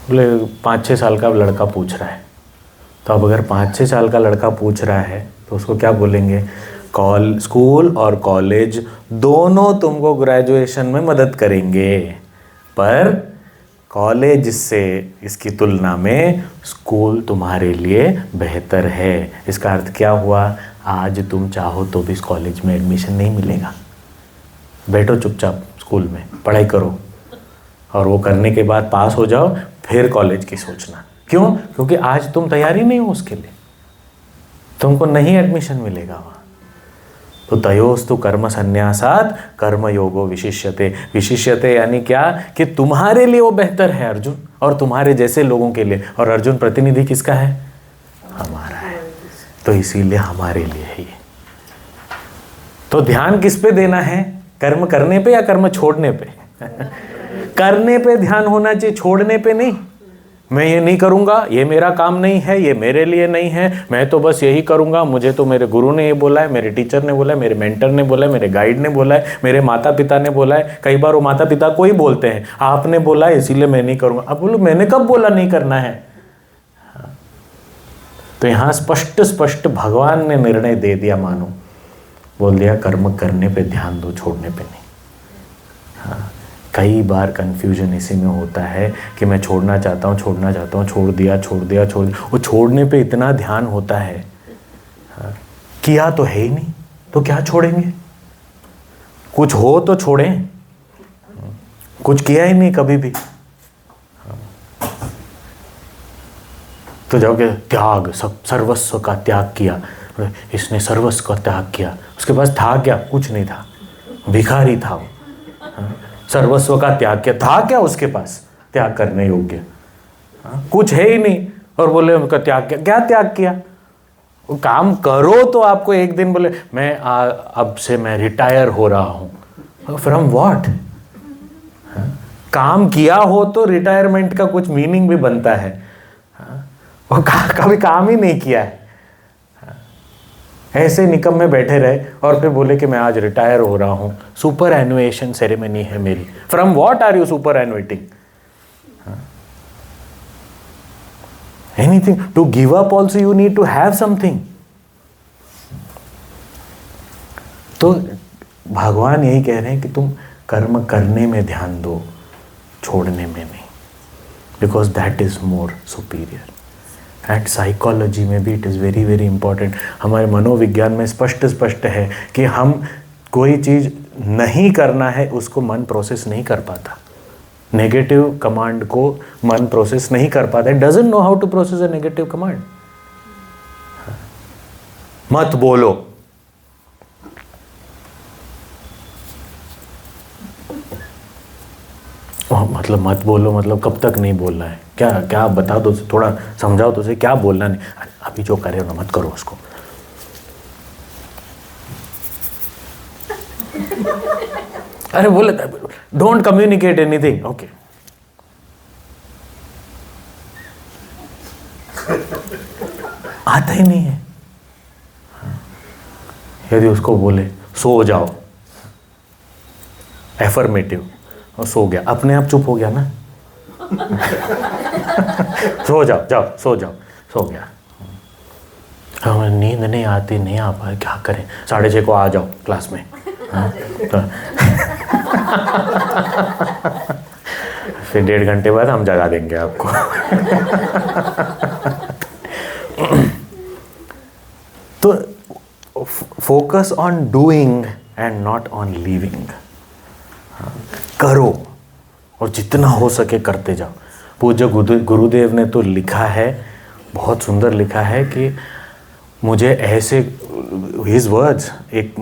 बोले 5-6 साल का लड़का पूछ रहा है। तो अब अगर 5-6 साल का लड़का पूछ रहा है तो उसको क्या बोलेंगे? स्कूल और कॉलेज दोनों तुमको ग्रेजुएशन में मदद करेंगे, पर कॉलेज से इसकी तुलना में स्कूल तुम्हारे लिए बेहतर है। इसका अर्थ क्या हुआ? आज तुम चाहो तो भी इस कॉलेज में एडमिशन नहीं मिलेगा। बैठो चुपचाप स्कूल में पढ़ाई करो और वो करने के बाद पास हो जाओ, फिर कॉलेज की सोचना। क्यों? क्योंकि आज तुम तैयारी नहीं हो उसके लिए, तुमको नहीं एडमिशन मिलेगा वहाँ। तो तयोस्तु कर्म संन्यासात कर्मयोगो विशिष्यते। विशिष्यते यानी क्या? कि तुम्हारे लिए वो बेहतर है अर्जुन, और तुम्हारे जैसे लोगों के लिए। और अर्जुन प्रतिनिधि किसका है? हमारा है। तो इसीलिए हमारे लिए है ये। तो ध्यान किस पे देना है? कर्म करने पे या कर्म छोड़ने पे? करने पे ध्यान होना चाहिए, छोड़ने पे नहीं। मैं ये नहीं करूँगा, ये मेरा काम नहीं है, ये मेरे लिए नहीं है, मैं तो बस यही करूँगा, मुझे तो मेरे गुरु ने ये बोला है, मेरे टीचर ने बोला है, मेरे मेंटर ने बोला है, मेरे गाइड ने बोला है, मेरे माता पिता ने बोला है। कई बार वो माता पिता को ही बोलते हैं, आपने बोला है इसीलिए मैं नहीं करूँगा। अब बोलो मैंने कब बोला नहीं करना है? तो यहाँ स्पष्ट भगवान ने निर्णय दे दिया, मानो बोल दिया कर्म करने पे ध्यान दो, छोड़ने पे नहीं। हाँ, कई बार कंफ्यूजन इसी में होता है कि मैं छोड़ना चाहता हूँ, छोड़ दिया। वो छोड़ने पे इतना ध्यान होता है, हाँ, किया तो है ही नहीं, तो क्या छोड़ेंगे? कुछ हो तो छोड़ें, कुछ किया ही नहीं कभी भी। तो जाओगे त्याग, सब सर्वस्व का त्याग किया, इसने सर्वस्व का त्याग किया, उसके पास था क्या? कुछ नहीं था, भिखारी था वो। सर्वस्व का त्याग किया, था क्या उसके पास त्याग करने योग्य? कुछ है ही नहीं, और बोले उनका त्याग किया। क्या त्याग किया? वो काम करो तो आपको एक दिन बोले मैं अब से मैं रिटायर हो रहा हूँ। From what? काम किया हो तो रिटायरमेंट का कुछ मीनिंग भी बनता है। वो कभी काम ही नहीं किया है, ऐसे निकम में बैठे रहे और फिर बोले कि मैं आज रिटायर हो रहा हूँ, सुपर एनुएशन सेरेमनी है मेरी। From what are you super renunciating? Anything to give up also you need to have something. तो भगवान यही कह रहे हैं कि तुम कर्म करने में ध्यान दो, छोड़ने में नहीं, because that is more superior. And psychology में भी it is very very important. हमारे मनोविज्ञान में स्पष्ट है कि हम कोई चीज़ नहीं करना है उसको मन प्रोसेस नहीं कर पाता। नेगेटिव कमांड को मन प्रोसेस नहीं कर पाता, doesn't know how to process a negative command. मत बोलो, मतलब मत बोलो मतलब कब तक नहीं बोलना है? क्या बता दो, थोड़ा समझाओ तो सही, क्या बोलना नहीं? अभी जो करे ना मत करो उसको। अरे बोले डोंट कम्युनिकेट एनीथिंग, ओके। आता ही नहीं है। यदि उसको बोले सो जाओ, एफर्मेटिव, और सो गया, अपने आप चुप हो गया ना। सो जाओ, जाओ सो जाओ, सो गया। हमें नींद नहीं आती, नहीं आ पाए, क्या करें, 6:30 को आ जाओ क्लास में। तो फिर 1.5 घंटे बाद हम जगा देंगे आपको। तो focus on doing and not on living. करो और जितना हो सके करते जाओ। पूज्य गुरुदेव ने तो लिखा है, बहुत सुंदर लिखा है कि मुझे ऐसे, हिज वर्ड्स, एक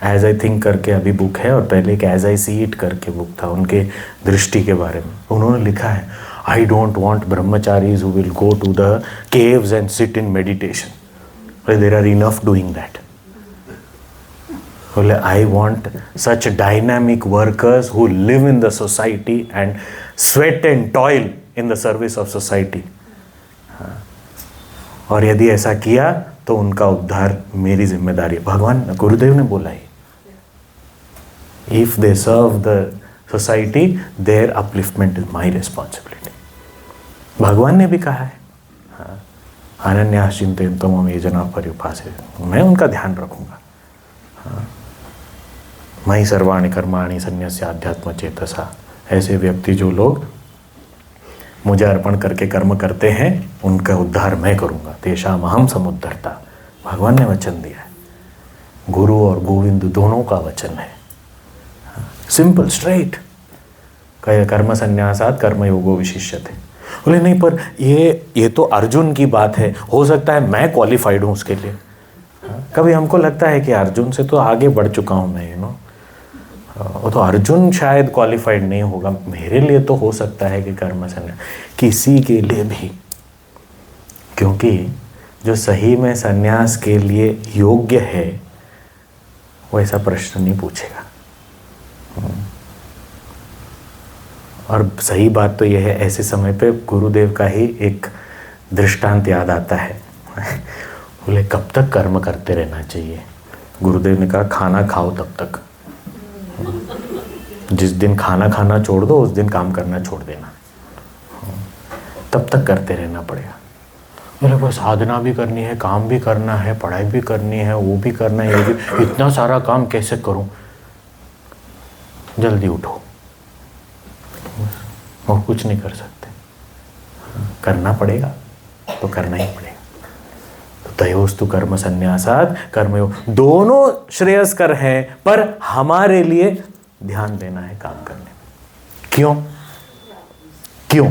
एज आई थिंक करके अभी बुक है, और पहले एक एज आई सी इट करके बुक था, उनके दृष्टि के बारे में। उन्होंने लिखा है, I don't want brahmacharis who will go to the caves and sit in meditation, there are enough doing that. I want such dynamic workers who live in the society and sweat and toil in the service of society. और यदि ऐसा किया तो उनका उद्धार मेरी जिम्मेदारी है। भगवान गुरुदेव ने बोला है, if they serve the society, their upliftment is my responsibility. भगवान ने भी कहा है, अनन्यास चिंतयन्तो मां ये जना पर्युपासेते, मैं उनका ध्यान रखूंगा। मयि सर्वाणि कर्माणि सन्न्यस्य अध्यात्म चेतसा। ऐसे व्यक्ति जो लोग मुझे अर्पण करके कर्म करते हैं, उनका उद्धार मैं करूंगा। तेषाम अहम समुद्धरता, भगवान ने वचन दिया है। गुरु और गोविंद दोनों का वचन है, सिंपल स्ट्रेट। कर्म संन्यासात् कर्मयोगो विशिष्यते। बोले नहीं, पर ये तो अर्जुन की बात है, हो सकता है मैं क्वालिफाइड हूँ उसके लिए। कभी हमको लगता है कि अर्जुन से तो आगे बढ़ चुका हूँ मैं, वो तो अर्जुन शायद क्वालिफाइड नहीं होगा, मेरे लिए तो हो सकता है कि कर्म संन्यास, किसी के लिए भी। क्योंकि जो सही में संन्यास के लिए योग्य है वो ऐसा प्रश्न नहीं पूछेगा। और सही बात तो यह है, ऐसे समय पे गुरुदेव का ही एक दृष्टांत याद आता है। बोले कब तक कर्म करते रहना चाहिए? गुरुदेव ने कहा खाना खाओ तब तक। जिस दिन खाना खाना छोड़ दो उस दिन काम करना छोड़ देना, तब तक करते रहना पड़ेगा। मेरे को साधना भी करनी है, काम भी करना है, पढ़ाई भी करनी है, वो भी करना है, ये भी, इतना सारा काम कैसे करूं? जल्दी उठो, और कुछ नहीं कर सकते, करना पड़ेगा तो करना ही पड़ेगा। तयोस्तु कर्म संन्यासात् कर्मयोग, दोनों श्रेयस्कर हैं, पर हमारे लिए ध्यान देना है काम करने में। क्यों क्यों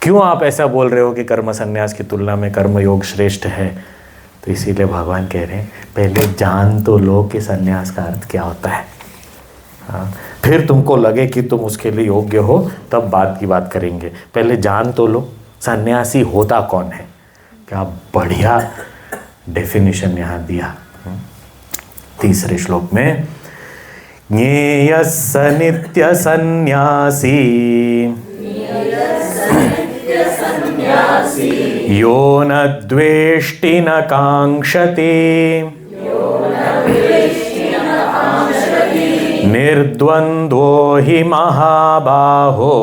क्यों आप ऐसा बोल रहे हो कि कर्म संन्यास की तुलना में कर्मयोग श्रेष्ठ है? तो इसीलिए भगवान कह रहे हैं पहले जान तो लो कि संन्यास का अर्थ क्या होता है। फिर तुमको लगे कि तुम उसके लिए योग्य हो, तब बात की बात करेंगे। पहले जान तो लो सन्यासी होता कौन है। क्या बढ़िया डेफिनेशन यहाँ दिया 3रे श्लोक में। ज्ञेयस्स नित्य सन्यासी यो न द्वेष्टि न कांक्षति निर्द्वन्द्वो हि महाबाहो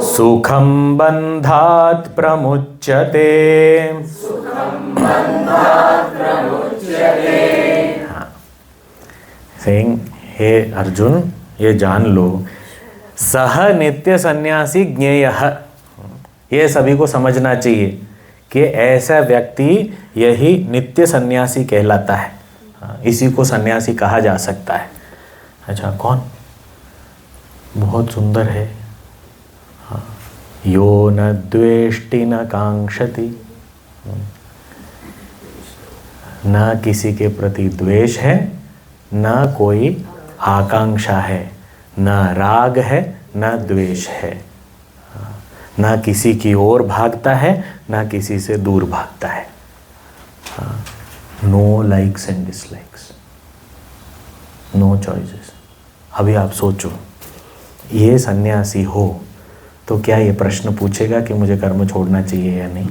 सुखं बन्धात् प्रमुच्यते। सेइंग हे अर्जुन, ये जान लो सह नित्य सन्यासी ज्ञेयः, ये सभी को समझना चाहिए कि ऐसा व्यक्ति यही नित्य सन्यासी कहलाता है। इसी को सन्यासी कहा जा सकता है। अच्छा कौन? बहुत सुंदर है। यो न द्वेष्टि न कांक्षति, न किसी के प्रति द्वेष है, न कोई आकांक्षा है, न राग है, न द्वेष है, न किसी की ओर भागता है, न किसी से दूर भागता है। No likes and dislikes, no choices. अभी आप सोचो, ये सन्यासी हो तो क्या ये प्रश्न पूछेगा कि मुझे कर्म छोड़ना चाहिए या नहीं?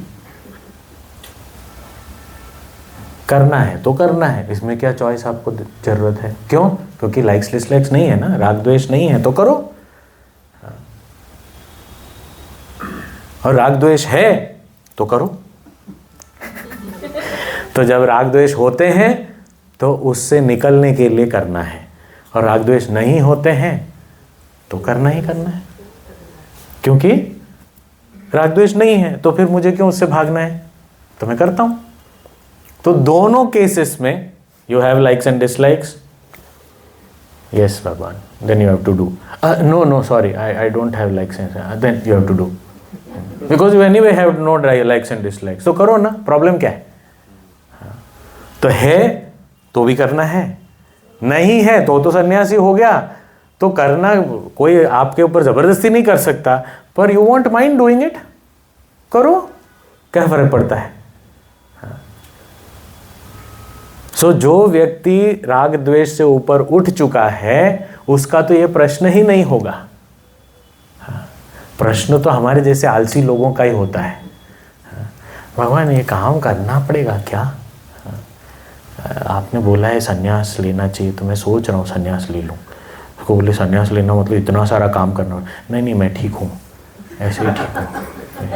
करना है तो करना है, इसमें क्या चॉइस आपको जरूरत है? क्यों? क्योंकि लाइक्स डिसलाइक्स नहीं है ना, राग द्वेष नहीं है तो करो। और राग द्वेष है तो करो। तो जब राग द्वेष होते हैं तो उससे निकलने के लिए करना है, और राग द्वेष नहीं होते हैं तो करना ही करना है। क्योंकि राग द्वेष नहीं है तो फिर मुझे क्यों उससे भागना है, तो मैं करता हूं। तो दोनों केसेस में you have likes and dislikes. Yes भगवान, then you have to do. No sorry, I don't have likes and, then you have to do, because you anyway have no likes and dislikes. तो करो ना, problem क्या है? तो है तो भी करना है, नहीं है तो सन्यासी हो गया। तो करना, कोई आपके ऊपर जबरदस्ती नहीं कर सकता, पर you want mind doing it, करो, क्या फर्क पड़ता है? सो जो व्यक्ति राग द्वेष से ऊपर उठ चुका है उसका तो ये प्रश्न ही नहीं होगा। प्रश्न तो हमारे जैसे आलसी लोगों का ही होता है, भगवान ये काम करना पड़ेगा क्या? आपने बोला है संन्यास लेना चाहिए, तो मैं सोच रहा हूँ संन्यास ले लूँ। उसको बोले संन्यास लेना मतलब इतना सारा काम करना? नहीं, मैं ठीक हूँ, ऐसे ही ठीक हूँ,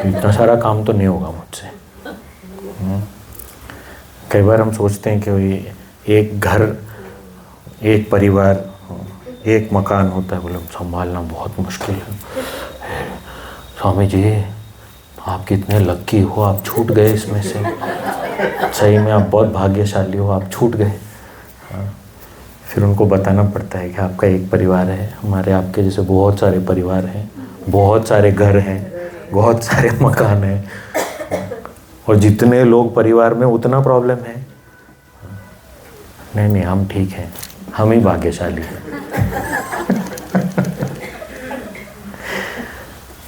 इतना सारा काम तो नहीं होगा मुझसे। कई बार हम सोचते हैं कि एक घर, एक परिवार, एक मकान होता है, बोले संभालना बहुत मुश्किल है। स्वामी जी आप कितने लक्की हो, आप छूट गए इसमें से, सही में आप बहुत भाग्यशाली हो, आप छूट गए। फिर उनको बताना पड़ता है कि आपका एक परिवार है, हमारे आपके जैसे बहुत सारे परिवार हैं, बहुत सारे घर हैं, बहुत सारे मकान हैं, और जितने लोग परिवार में उतना प्रॉब्लम है। नहीं हम ठीक हैं, हम ही भाग्यशाली हैं।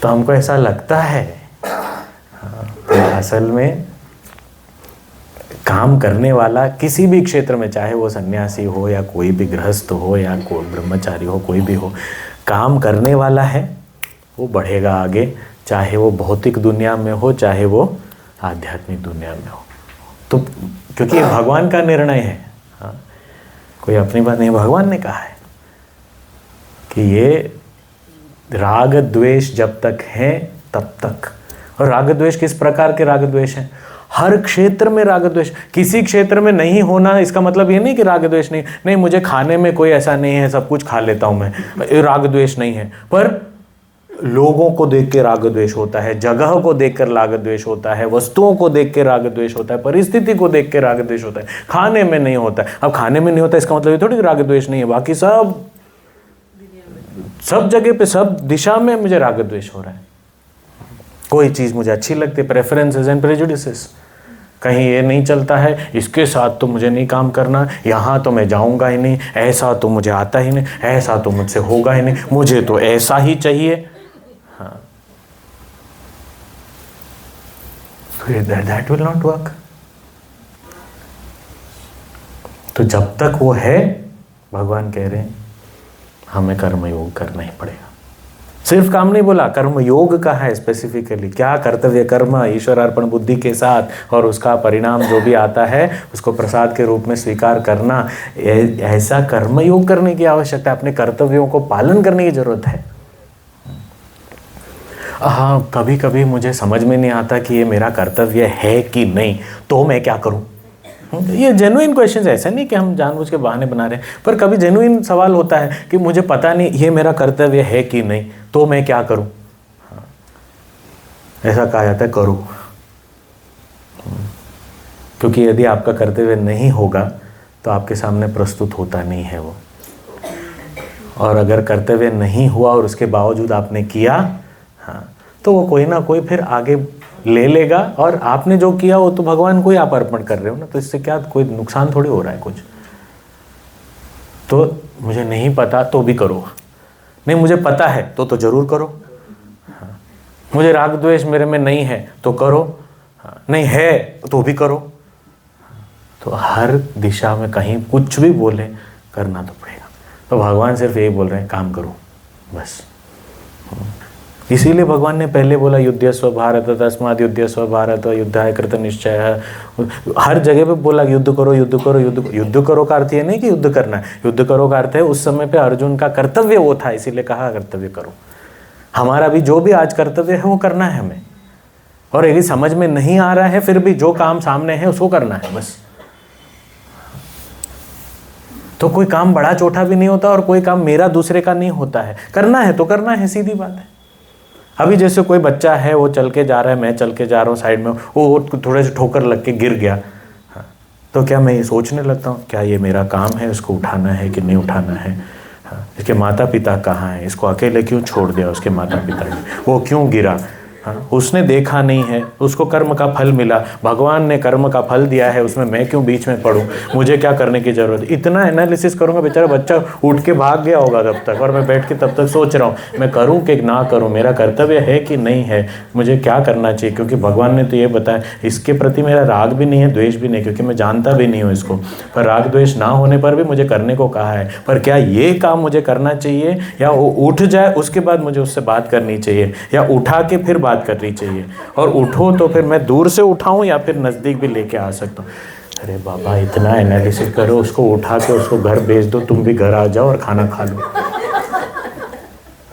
तो हमको ऐसा लगता है, तो असल में काम करने वाला किसी भी क्षेत्र में, चाहे वो सन्यासी हो या कोई भी गृहस्थ हो या कोई ब्रह्मचारी हो, कोई भी हो, काम करने वाला है वो बढ़ेगा आगे, चाहे वो भौतिक दुनिया में हो चाहे वो आध्यात्मिक दुनिया में हो। तो क्योंकि ये भगवान का निर्णय है, हाँ, कोई अपनी बात नहीं, भगवान ने कहा है कि ये राग द्वेष जब तक है तब तक। और राग द्वेष किस प्रकार के राग द्वेष हैं? हर क्षेत्र में राग द्वेष। किसी क्षेत्र में नहीं होना इसका मतलब ये नहीं कि राग द्वेष नहीं, मुझे खाने में कोई ऐसा नहीं है, सब कुछ खा लेता हूं मैं, राग द्वेष नहीं है। पर लोगों को देख के राग द्वेष होता है, जगह को देखकर राग द्वेष होता है, वस्तुओं को देख के राग द्वेष होता है, परिस्थिति को देख के राग द्वेष होता है, खाने में नहीं होता है। अब खाने में नहीं होता इसका मतलब ये थोड़ी राग द्वेष नहीं है, बाकी सब जगह पे, सब दिशा में मुझे राग द्वेष हो रहा है। कोई चीज़ मुझे अच्छी लगती है, प्रेफरेंसेस एंड प्रेजुडिसेस। कहीं ये नहीं चलता है, इसके साथ तो मुझे नहीं काम करना, यहाँ तो मैं जाऊँगा ही नहीं, ऐसा तो मुझे आता ही नहीं, ऐसा तो मुझसे होगा ही नहीं, मुझे तो ऐसा ही चाहिए। हाँ, दैट विल नॉट वर्क। तो जब तक वो है, भगवान कह रहे हैं हमें कर्म योग करना ही पड़ेगा। सिर्फ काम नहीं बोला, कर्म योग का है स्पेसिफिकली, क्या कर्तव्य कर्म ईश्वर अर्पण बुद्धि के साथ, और उसका परिणाम जो भी आता है उसको प्रसाद के रूप में स्वीकार करना। ऐसा कर्म योग करने की आवश्यकता है, अपने कर्तव्यों को पालन करने की जरूरत है। हाँ, कभी कभी मुझे समझ में नहीं आता कि ये मेरा कर्तव्य है कि नहीं, तो मैं क्या करूं? ये जेन्युइन क्वेश्चन है, ऐसा नहीं कि हम जानबूझ के बहाने बना रहे हैं, पर कभी जेन्युइन सवाल होता है कि मुझे पता नहीं ये मेरा कर्तव्य है कि नहीं, तो मैं क्या करूं? ऐसा कहा जाता है करो, क्योंकि यदि आपका कर्तव्य नहीं होगा तो आपके सामने प्रस्तुत होता नहीं है वो। और अगर कर्तव्य नहीं हुआ और उसके बावजूद आपने किया, हाँ, तो वो कोई ना कोई फिर आगे ले लेगा, और आपने जो किया वो तो भगवान को ही आप अर्पण कर रहे हो ना, तो इससे क्या कोई नुकसान थोड़ी हो रहा है कुछ। तो मुझे नहीं पता तो भी करो, नहीं मुझे पता है तो जरूर करो। हाँ, मुझे राग द्वेष मेरे में नहीं है तो करो, हाँ, नहीं है तो भी करो। तो हर दिशा में कहीं कुछ भी बोले करना तो पड़ेगा। तो भगवान सिर्फ यही बोल रहे हैं, काम करो बस। इसीलिए भगवान ने पहले बोला युद्धस्व भारत तस्मात् युद्धस्व भारत युद्धाय कृत निश्चय। हर जगह पे बोला युद्ध करो युद्ध करो युद्ध करो। युद्ध करो का अर्थ ये नहीं कि युद्ध करना है, युद्ध करो का अर्थ है उस समय पे अर्जुन का कर्तव्य वो था, इसीलिए कहा कर्तव्य करो। हमारा भी जो भी आज कर्तव्य है वो करना है हमें, और यदि समझ में नहीं आ रहा है फिर भी जो काम सामने है उसको करना है बस। तो कोई काम बड़ा छोटा भी नहीं होता और कोई काम मेरा दूसरे का नहीं होता है, करना है तो करना है, सीधी बात है। अभी जैसे कोई बच्चा है वो चल के जा रहा है, मैं चल के जा रहा हूँ साइड में, वो थोड़े से ठोकर लग के गिर गया, हाँ, तो क्या मैं ये सोचने लगता हूँ क्या ये मेरा काम है उसको उठाना है कि नहीं उठाना है? हाँ, इसके माता पिता कहाँ हैं, इसको अकेले क्यों छोड़ दिया उसके माता पिता ने, वो क्यों गिरा? हाँ, उसने देखा नहीं है, उसको कर्म का फल मिला, भगवान ने कर्म का फल दिया है, उसमें मैं क्यों बीच में पड़ूं, मुझे क्या करने की ज़रूरत है? इतना एनालिसिस करूंगा, बेचारा बच्चा उठ के भाग गया होगा तब तक, और मैं बैठ के तब तक सोच रहा हूँ मैं करूँ कि ना करूँ, मेरा कर्तव्य है कि नहीं है, मुझे क्या करना चाहिए। क्योंकि भगवान ने तो ये बताया, इसके प्रति मेरा राग भी नहीं है, द्वेष भी नहीं, क्योंकि मैं जानता भी नहीं हूँ इसको, पर राग द्वेष ना होने पर भी मुझे करने को कहा है। पर क्या ये काम मुझे करना चाहिए, या वो उठ जाए उसके बाद मुझे उससे बात करनी चाहिए, या उठा के फिर बात करनी चाहिए? और उठो तो फिर मैं दूर से उठाऊं या फिर नज़दीक भी लेके आ सकता हूँ? अरे बाबा इतना एनालिसिस करो, उसको उठा के उसको घर भेज दो, तुम भी घर आ जाओ और खाना खा लो।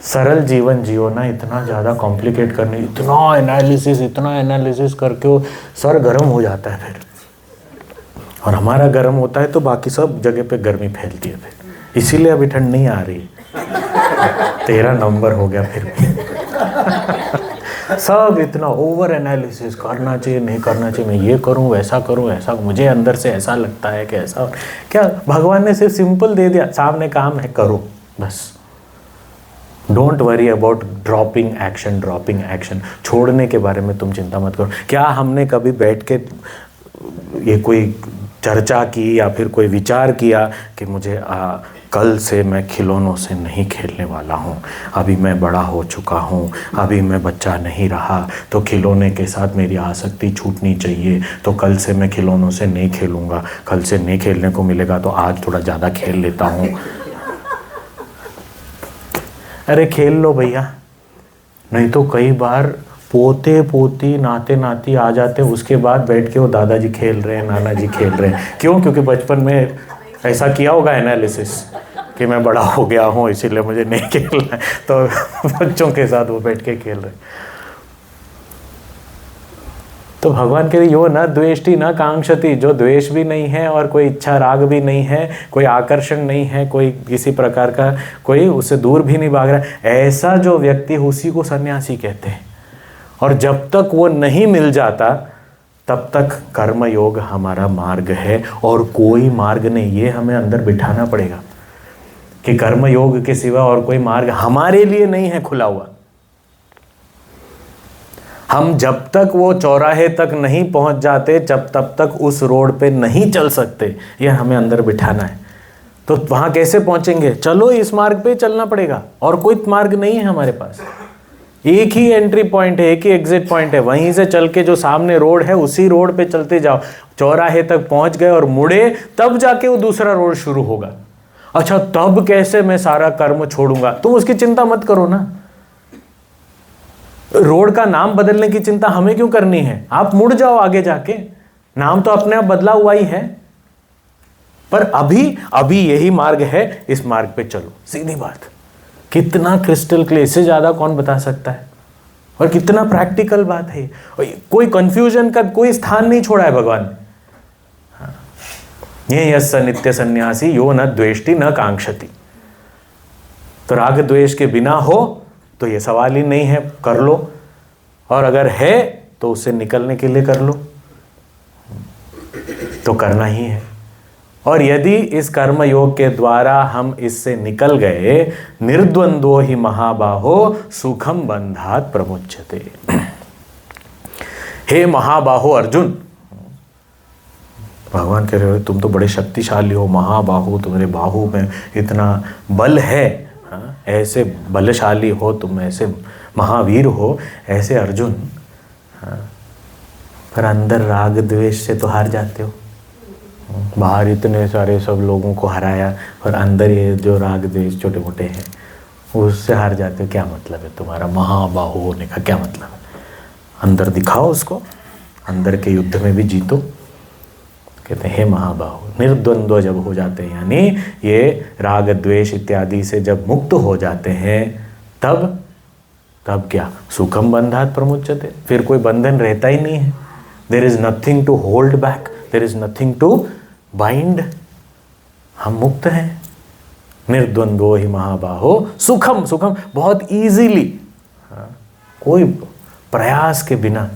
सरल जीवन जियो ना, इतना ज़्यादा कॉम्प्लिकेट करने, इतना एनालिसिस करके वो सर गर्म हो जाता है फिर, और हमारा गर्म होता है तो बाकी सब जगह पे गर्मी फैलती है फिर, इसीलिए अभी ठंड नहीं आ रही। 13 नवंबर हो गया फिर भी सब इतना ओवर एनालिसिस करना चाहिए नहीं करना चाहिए, मैं ये करूं वैसा करूं, ऐसा मुझे अंदर से ऐसा लगता है कि ऐसा। क्या भगवान ने सिर्फ सिंपल दे दिया, सामने काम है करो बस। Don't worry about dropping action, छोड़ने के बारे में तुम चिंता मत करो। क्या हमने कभी बैठ के ये कोई चर्चा की या फिर कोई विचार किया कि मुझे कल से मैं खिलौनों से नहीं खेलने वाला हूँ, अभी मैं बड़ा हो चुका हूँ, अभी मैं बच्चा नहीं रहा, तो खिलौने के साथ मेरी आसक्ति छूटनी चाहिए, तो कल से मैं खिलौनों से नहीं खेलूँगा, कल से नहीं खेलने को मिलेगा तो आज थोड़ा ज़्यादा खेल लेता हूँ। अरे खेल लो भैया, नहीं तो कई बार पोते पोती नाते नाती आ जाते, उसके बाद बैठ के वो दादाजी खेल रहे हैं, नाना जी खेल रहे हैं। क्यों? क्योंकि बचपन में ऐसा किया होगा एनालिसिस कि मैं बड़ा हो गया हूँ इसीलिए मुझे नहीं खेलना है, तो बच्चों के साथ वो बैठ के खेल रहे। तो भगवान कह रहे यो न द्वेष्टि न कांक्षति, जो द्वेष भी नहीं है और कोई इच्छा राग भी नहीं है, कोई आकर्षण नहीं है, कोई किसी प्रकार का, कोई उससे दूर भी नहीं भाग रहा, ऐसा जो व्यक्ति उसी को सन्यासी कहते हैं। और जब तक वो नहीं मिल जाता तब तक कर्म योग हमारा मार्ग है और कोई मार्ग नहीं। ये हमें अंदर बिठाना पड़ेगा कि कर्म योग के सिवा और कोई मार्ग हमारे लिए नहीं है खुला हुआ। हम जब तक वो चौराहे तक नहीं पहुंच जाते तब तक उस रोड पे नहीं चल सकते, ये हमें अंदर बिठाना है। तो वहां कैसे पहुंचेंगे? चलो इस मार्ग पे चलना पड़ेगा, और कोई मार्ग नहीं है हमारे पास। एक ही एंट्री पॉइंट है, एक ही एग्जिट पॉइंट है, वहीं से चल के जो सामने रोड है उसी रोड पे चलते जाओ। चौराहे तक पहुंच गए और मुड़े तब जाके वो दूसरा रोड शुरू होगा। अच्छा तब कैसे मैं सारा कर्म छोड़ूंगा? तुम उसकी चिंता मत करो ना। रोड का नाम बदलने की चिंता हमें क्यों करनी है? आप मुड़ जाओ आगे जाके, नाम तो अपने आप बदला हुआ ही है। पर अभी यही मार्ग है, इस मार्ग पे चलो, सीधी बात। कितना क्रिस्टल क्लियर, इससे ज्यादा कौन बता सकता है? और कितना प्रैक्टिकल बात है। कोई कंफ्यूजन का कोई स्थान नहीं छोड़ा है भगवान ने। ये यस्य नित्य सन्यासी यो न द्वेष्टि न कांक्षति। तो राग द्वेष के बिना हो तो ये सवाल ही नहीं है, कर लो, और अगर है तो उससे निकलने के लिए कर लो, तो करना ही है। और यदि इस कर्म योग के द्वारा हम इससे निकल गए, निर्द्वंद्वो ही महाबाहो सुखम बंधात प्रमुच्यते। हे महाबाहो अर्जुन, भगवान कह रहे हो तुम तो बड़े शक्तिशाली हो, महाबाहु, तुम्हारे बाहु में इतना बल है, ऐसे बलशाली हो तुम, ऐसे महावीर हो, ऐसे अर्जुन, पर अंदर राग द्वेष से तो हार जाते हो। बाहर इतने सारे सब लोगों को हराया और अंदर ये जो राग द्वेष छोटे मोटे हैं उससे हार जाते हो, क्या मतलब है तुम्हारा महाबाहु होने का, क्या मतलब है? अंदर दिखाओ उसको, अंदर के युद्ध में भी जीतो। कहते हैं हे महाबाहु, निर्द्वंद्व जब हो जाते हैं, यानी ये राग द्वेष इत्यादि से जब मुक्त हो जाते हैं तब क्या, सुखम बंधात प्रमुच्यते, फिर कोई बंधन रहता ही नहीं है। There is nothing to hold back, there is nothing to bind, हम मुक्त हैं। निर्द्वंद्वो ही महाबाहो सुखम, सुखम बहुत इजीली, कोई प्रयास के बिना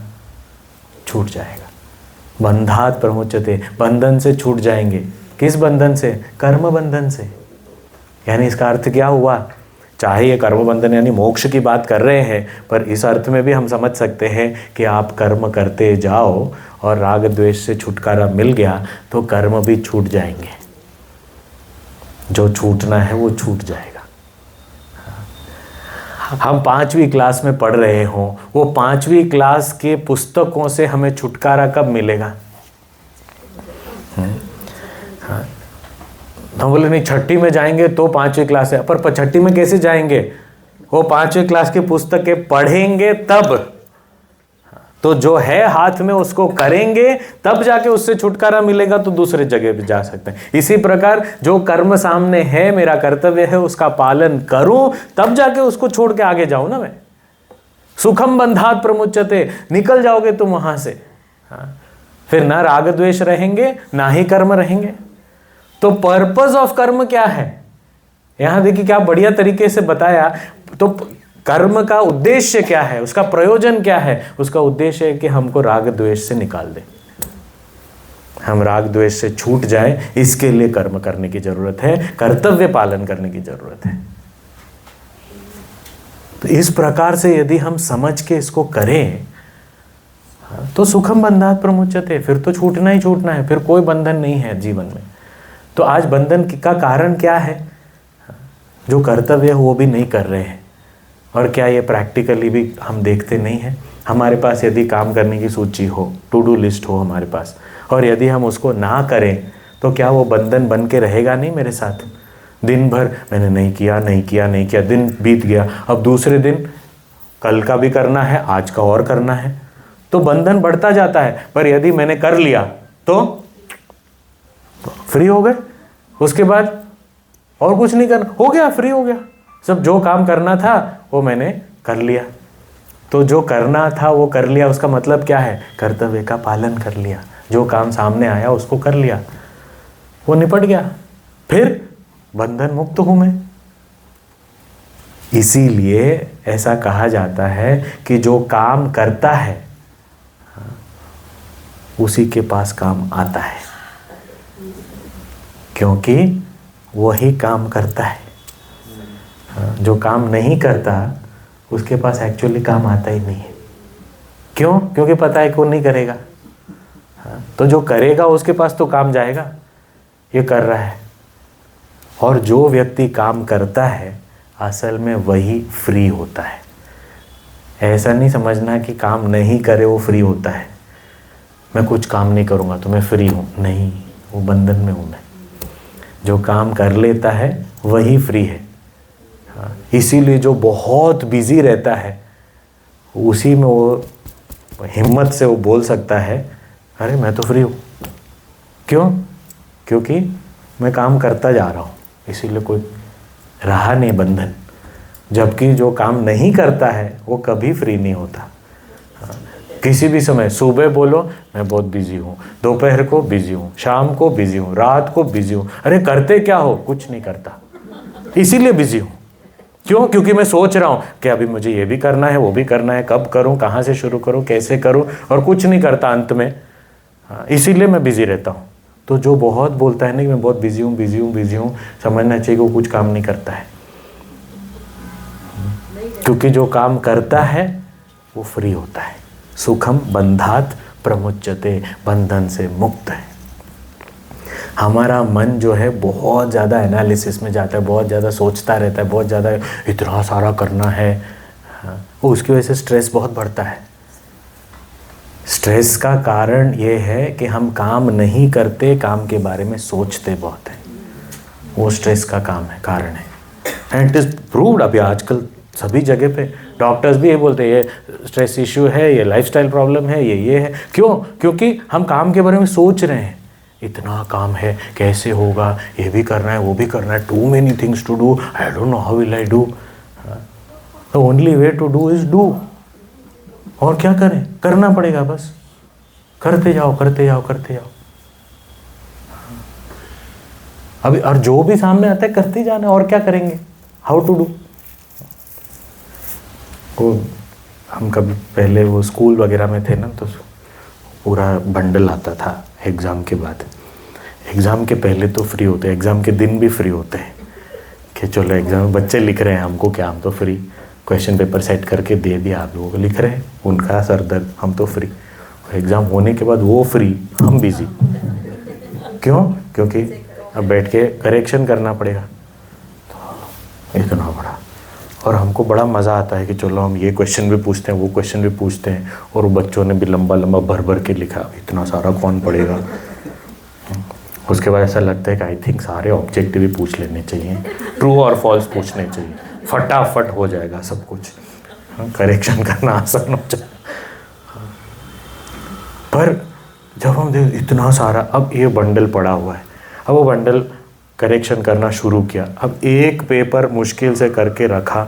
छूट जाएगा। बंधात प्रमुच्यते, बंधन से छूट जाएंगे। किस बंधन से? कर्म बंधन से। यानी इसका अर्थ क्या हुआ? चाहे ये कर्म बंधन यानी मोक्ष की बात कर रहे हैं, पर इस अर्थ में भी हम समझ सकते हैं कि आप कर्म करते जाओ और राग द्वेष से छुटकारा मिल गया तो कर्म भी छूट जाएंगे। जो छूटना है वो छूट जाएगा। हम 5वीं क्लास में पढ़ रहे हों, वो 5वीं क्लास के पुस्तकों से हमें छुटकारा कब मिलेगा? हम बोले नहीं, 6ठी में जाएंगे तो 5वीं क्लास है, पर 6ठी में कैसे जाएंगे? वो 5वीं क्लास की पुस्तकें पढ़ेंगे तब, तो जो है हाथ में उसको करेंगे तब जाके उससे छुटकारा मिलेगा, तो दूसरे जगह पे जा सकते हैं। इसी प्रकार जो कर्म सामने है, मेरा कर्तव्य है उसका पालन करूं, तब जाके उसको छोड़ के आगे जाऊं ना मैं। सुखम बंधात प्रमुच्यते, निकल जाओगे तुम वहां से। फिर ना राग द्वेष रहेंगे ना ही कर्म रहेंगे। तो पर्पस ऑफ कर्म क्या है? यहां देखिए क्या बढ़िया तरीके से बताया। तो कर्म का उद्देश्य क्या है, उसका प्रयोजन क्या है? उसका उद्देश्य है कि हमको राग द्वेष से निकाल दे, हम राग द्वेष से छूट जाए। इसके लिए कर्म करने की जरूरत है, कर्तव्य पालन करने की जरूरत है। तो इस प्रकार से यदि हम समझ के इसको करें तो सुखम बंधात प्रमुच्यते, फिर तो छूटना ही छूटना है, फिर कोई बंधन नहीं है जीवन में। तो आज बंधन का कारण क्या है? जो कर्तव्य है वो भी नहीं कर रहे हैं। और क्या ये प्रैक्टिकली भी हम देखते नहीं हैं? हमारे पास यदि काम करने की सूची हो, टू डू लिस्ट हो हमारे पास, और यदि हम उसको ना करें तो क्या वो बंधन बन के रहेगा नहीं मेरे साथ? दिन भर मैंने नहीं किया, दिन बीत गया, अब दूसरे दिन कल का भी करना है, आज का और करना है, तो बंधन बढ़ता जाता है। पर यदि मैंने कर लिया तो फ्री हो गए, उसके बाद और कुछ नहीं करना, हो गया, फ्री हो गया। सब जो काम करना था वो मैंने कर लिया। तो जो करना था वो कर लिया, उसका मतलब क्या है? कर्तव्य का पालन कर लिया। जो काम सामने आया उसको कर लिया, वो निपट गया, फिर बंधन मुक्त हूं मैं। इसीलिए ऐसा कहा जाता है कि जो काम करता है उसी के पास काम आता है, क्योंकि वही काम करता है। जो काम नहीं करता उसके पास एक्चुअली काम आता ही नहीं है। क्यों? क्योंकि पता है कि वो नहीं करेगा। तो जो करेगा उसके पास तो काम जाएगा, ये कर रहा है। और जो व्यक्ति काम करता है असल में वही फ्री होता है। ऐसा नहीं समझना कि काम नहीं करे वो फ्री होता है। मैं कुछ काम नहीं करूँगा तो मैं फ्री हूँ, नहीं, वो बंधन में हूँ मैं। जो काम कर लेता है वही फ्री है। इसीलिए जो बहुत बिजी रहता है उसी में वो हिम्मत से वो बोल सकता है अरे मैं तो फ्री हूँ। क्यों? क्योंकि मैं काम करता जा रहा हूँ, इसीलिए कोई रहा नहीं बंधन। जबकि जो काम नहीं करता है वो कभी फ्री नहीं होता। किसी भी समय, सुबह बोलो मैं बहुत बिजी हूँ, दोपहर को बिजी हूँ, शाम को बिजी हूँ, रात को बिजी हूँ। अरे करते क्या हो? कुछ नहीं करता, इसीलिए बिजी हूँ। क्यों? क्योंकि मैं सोच रहा हूँ कि अभी मुझे ये भी करना है, वो भी करना है, कब करूँ, कहाँ से शुरू करूँ, कैसे करूँ, और कुछ नहीं करता अंत में। इसीलिए मैं बिजी रहता हूँ। तो जो बहुत बोलता है ना कि मैं बहुत बिजी हूँ, समझना चाहिए कि वो कुछ काम नहीं करता है। क्योंकि जो काम करता है वो फ्री होता है। सुखम बंधात प्रमुच्यते, बंधन से मुक्त है। हमारा मन जो है बहुत ज़्यादा एनालिसिस में जाता है, बहुत ज़्यादा सोचता रहता है, बहुत ज़्यादा इतना सारा करना है। उसकी वजह से स्ट्रेस बहुत बढ़ता है। स्ट्रेस का कारण ये है कि हम काम नहीं करते, काम के बारे में सोचते बहुत हैं, वो स्ट्रेस का कारण है। And it is proved. अभी आजकल सभी जगह पे डॉक्टर्स भी ये बोलते हैं ये स्ट्रेस इशू है, ये लाइफस्टाइल प्रॉब्लम है, ये है। क्यों? क्योंकि हम काम के बारे में सोच रहे हैं, इतना काम है, कैसे होगा, ये भी करना है, वो भी करना है, too many things to do, I don't know how will I do. The only way to do is do. और क्या करें, करना पड़ेगा, बस करते जाओ करते जाओ करते जाओ। अभी और जो भी सामने आता है करते जाना, और क्या करेंगे, हाउ टू डू। वो हम कभी पहले वो स्कूल वगैरह में थे ना, तो पूरा बंडल आता था एग्ज़ाम के बाद। एग्ज़ाम के पहले तो फ्री होते हैं, एग्ज़ाम के दिन भी फ्री होते हैं कि चलो एग्ज़ाम में बच्चे लिख रहे हैं, हमको क्या, हम तो फ्री, क्वेश्चन पेपर सेट करके दे दिया, आप लोगों को लिख रहे हैं, उनका सर दर्द, हम तो फ्री। एग्ज़ाम होने के बाद वो फ्री, हम बिज़ी। क्यों? क्योंकि अब बैठ के करेक्शन करना पड़ेगा, तो इतना बड़ा। और हमको बड़ा मज़ा आता है कि चलो हम ये क्वेश्चन भी पूछते हैं, वो क्वेश्चन भी पूछते हैं, और बच्चों ने भी लंबा लंबा भर भर के लिखा, इतना सारा कौन पढ़ेगा। उसके बाद ऐसा लगता है कि आई थिंक सारे ऑब्जेक्टिव ही पूछ लेने चाहिए, ट्रू और फॉल्स पूछने चाहिए, फटाफट हो जाएगा सब कुछ, करेक्शन करना आसान हो जाएगा। पर जब हम देख इतना सारा, अब ये बंडल पड़ा हुआ है, अब वो बंडल करेक्शन करना शुरू किया, अब एक पेपर मुश्किल से करके रखा,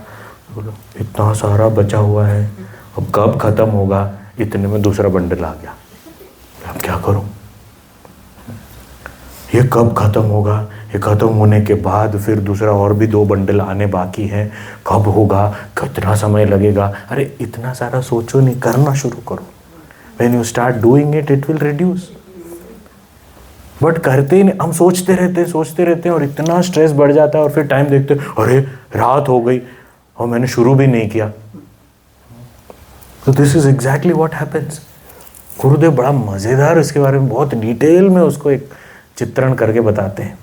बोलो इतना सारा बचा हुआ है, अब कब ख़त्म होगा, इतने में दूसरा बंडल आ गया, अब क्या करूं, ये कब ख़त्म होगा, ये ख़त्म होने के बाद फिर दूसरा और भी 2 बंडल आने बाकी हैं, कब होगा, कितना समय लगेगा। अरे इतना सारा सोचो नहीं, करना शुरू करो। When you start doing it, it will reduce. But करते ही नहीं, हम सोचते रहते हैं और इतना स्ट्रेस बढ़ जाता है, और फिर टाइम देखते हैं, अरे रात हो गई और मैंने शुरू भी नहीं किया। तो this is exactly what happens. गुरुदेव बड़ा मज़ेदार इसके बारे में बहुत डिटेल में उसको एक चित्रण करके बताते हैं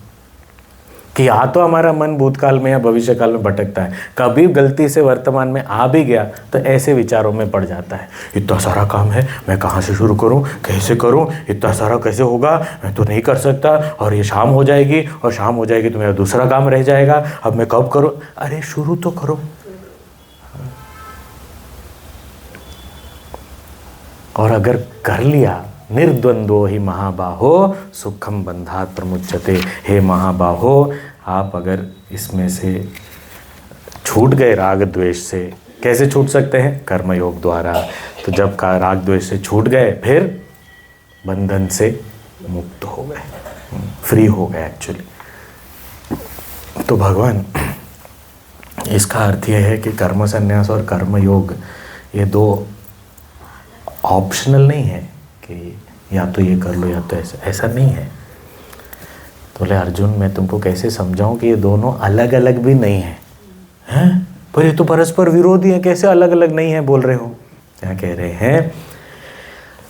कि या तो हमारा मन भूतकाल में या भविष्य काल में भटकता है, कभी गलती से वर्तमान में आ भी गया तो ऐसे विचारों में पड़ जाता है, इतना सारा काम है, मैं कहाँ से शुरू करूँ, कैसे करूँ, इतना सारा कैसे होगा, मैं तो नहीं कर सकता, और ये शाम हो जाएगी, और शाम हो जाएगी तो मेरा दूसरा काम रह जाएगा, अब मैं कब करूँ। अरे शुरू तो करो। और अगर कर लिया, निर्द्वंद्वो ही महाबाहो सुखम बंधात प्रमुच्यते। हे महाबाहो, आप अगर इसमें से छूट गए राग द्वेष से, कैसे छूट सकते हैं? कर्मयोग द्वारा। तो जब का राग द्वेष से छूट गए, फिर बंधन से मुक्त हो गए, फ्री हो गए एक्चुअली। तो भगवान, इसका अर्थ यह है कि कर्म संन्यास और कर्मयोग ये 2 ऑप्शनल नहीं है कि या तो ये कर लो या तो ऐसा नहीं है। तो बोले अर्जुन, मैं तुमको कैसे समझाऊं कि ये दोनों अलग अलग भी नहीं है, हैं? पर ये तो परस्पर विरोधी है, कैसे अलग अलग नहीं है बोल रहे हो? क्या कह रहे हैं?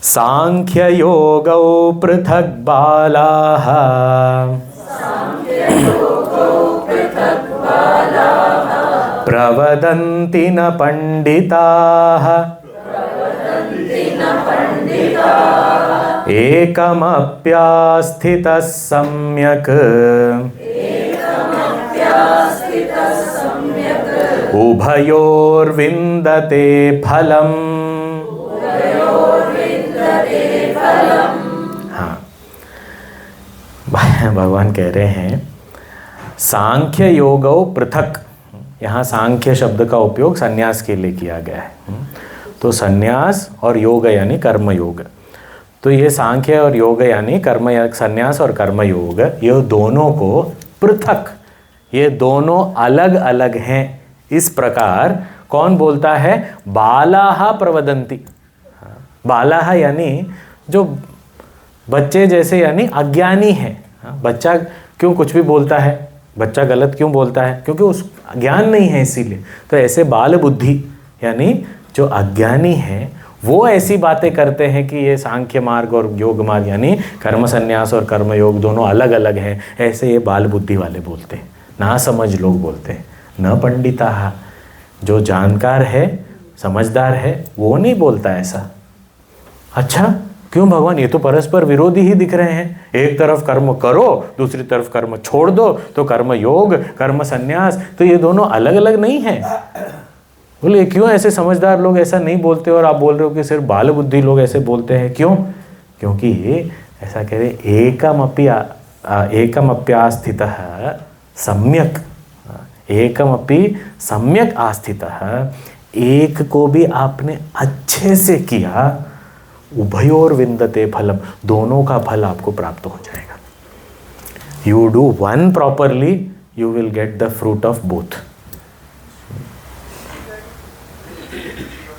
सांख्य योगौ पृथक बालाः प्रवदन्ति न पंडिताः एकमप्यास्थितः सम्यक् उभयोर्विन्दते फलम्। हाँ, भगवान कह रहे हैं सांख्य योगौ पृथक। यहाँ सांख्य शब्द का उपयोग संन्यास के लिए किया गया है। तो संन्यास और योग यानी कर्म योग। तो ये सांख्य और योग यानी कर्म, संन्यास और कर्म योग, ये दोनों को पृथक, ये दोनों अलग अलग हैं। इस प्रकार कौन बोलता है? बालाः प्रवदन्ति। बालाः यानी जो बच्चे जैसे, यानी अज्ञानी है। बच्चा क्यों कुछ भी बोलता है? बच्चा गलत क्यों बोलता है? क्योंकि उस ज्ञान नहीं है, इसीलिए। तो ऐसे बाल बुद्धि यानी जो अज्ञानी है, वो ऐसी बातें करते हैं कि ये सांख्य मार्ग और योग मार्ग यानी कर्म संन्यास और कर्म योग दोनों अलग अलग हैं। ऐसे ये बाल बुद्धि वाले बोलते हैं, ना समझ लोग बोलते हैं। न पंडिता, जो जानकार है, समझदार है, वो नहीं बोलता ऐसा। अच्छा क्यों भगवान, ये तो परस्पर विरोधी ही दिख रहे हैं, एक तरफ कर्म करो दूसरी तरफ कर्म छोड़ दो, तो कर्म योग कर्म संन्यास, तो ये दोनों अलग अलग नहीं है। बोले क्यों ऐसे समझदार लोग ऐसा नहीं बोलते और आप बोल रहे हो कि सिर्फ बाल बुद्धि लोग ऐसे बोलते हैं, क्यों? क्योंकि ऐसा कह रहे एकमप्यास्थितः सम्यक, एकमपि सम्यक आस्थितः, एक को भी आपने अच्छे से किया, उभयोर विंदते फलम, दोनों का फल आपको प्राप्त हो जाएगा। You do one properly, you will get the fruit of both.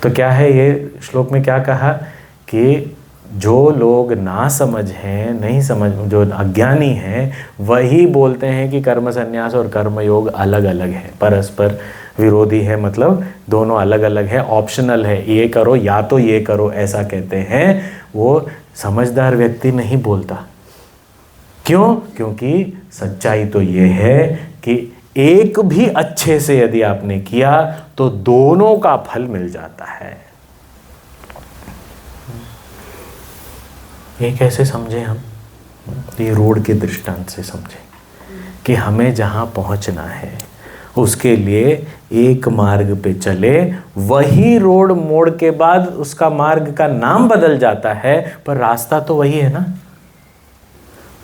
तो क्या है ये श्लोक में क्या कहा कि जो लोग ना समझ हैं, नहीं समझ, जो अज्ञानी हैं, वही बोलते हैं कि कर्म संन्यास और कर्म योग अलग अलग है, परस्पर विरोधी है, मतलब दोनों अलग अलग है, ऑप्शनल है, ये करो या तो ये करो, ऐसा कहते हैं। वो समझदार व्यक्ति नहीं बोलता। क्यों? क्योंकि सच्चाई तो ये है कि एक भी अच्छे से यदि आपने किया तो दोनों का फल मिल जाता है। ये कैसे समझे हम? ये रोड के दृष्टांत से समझे कि हमें जहां पहुंचना है उसके लिए एक मार्ग पे चले, वही रोड मोड़ के बाद उसका मार्ग का नाम बदल जाता है, पर रास्ता तो वही है ना।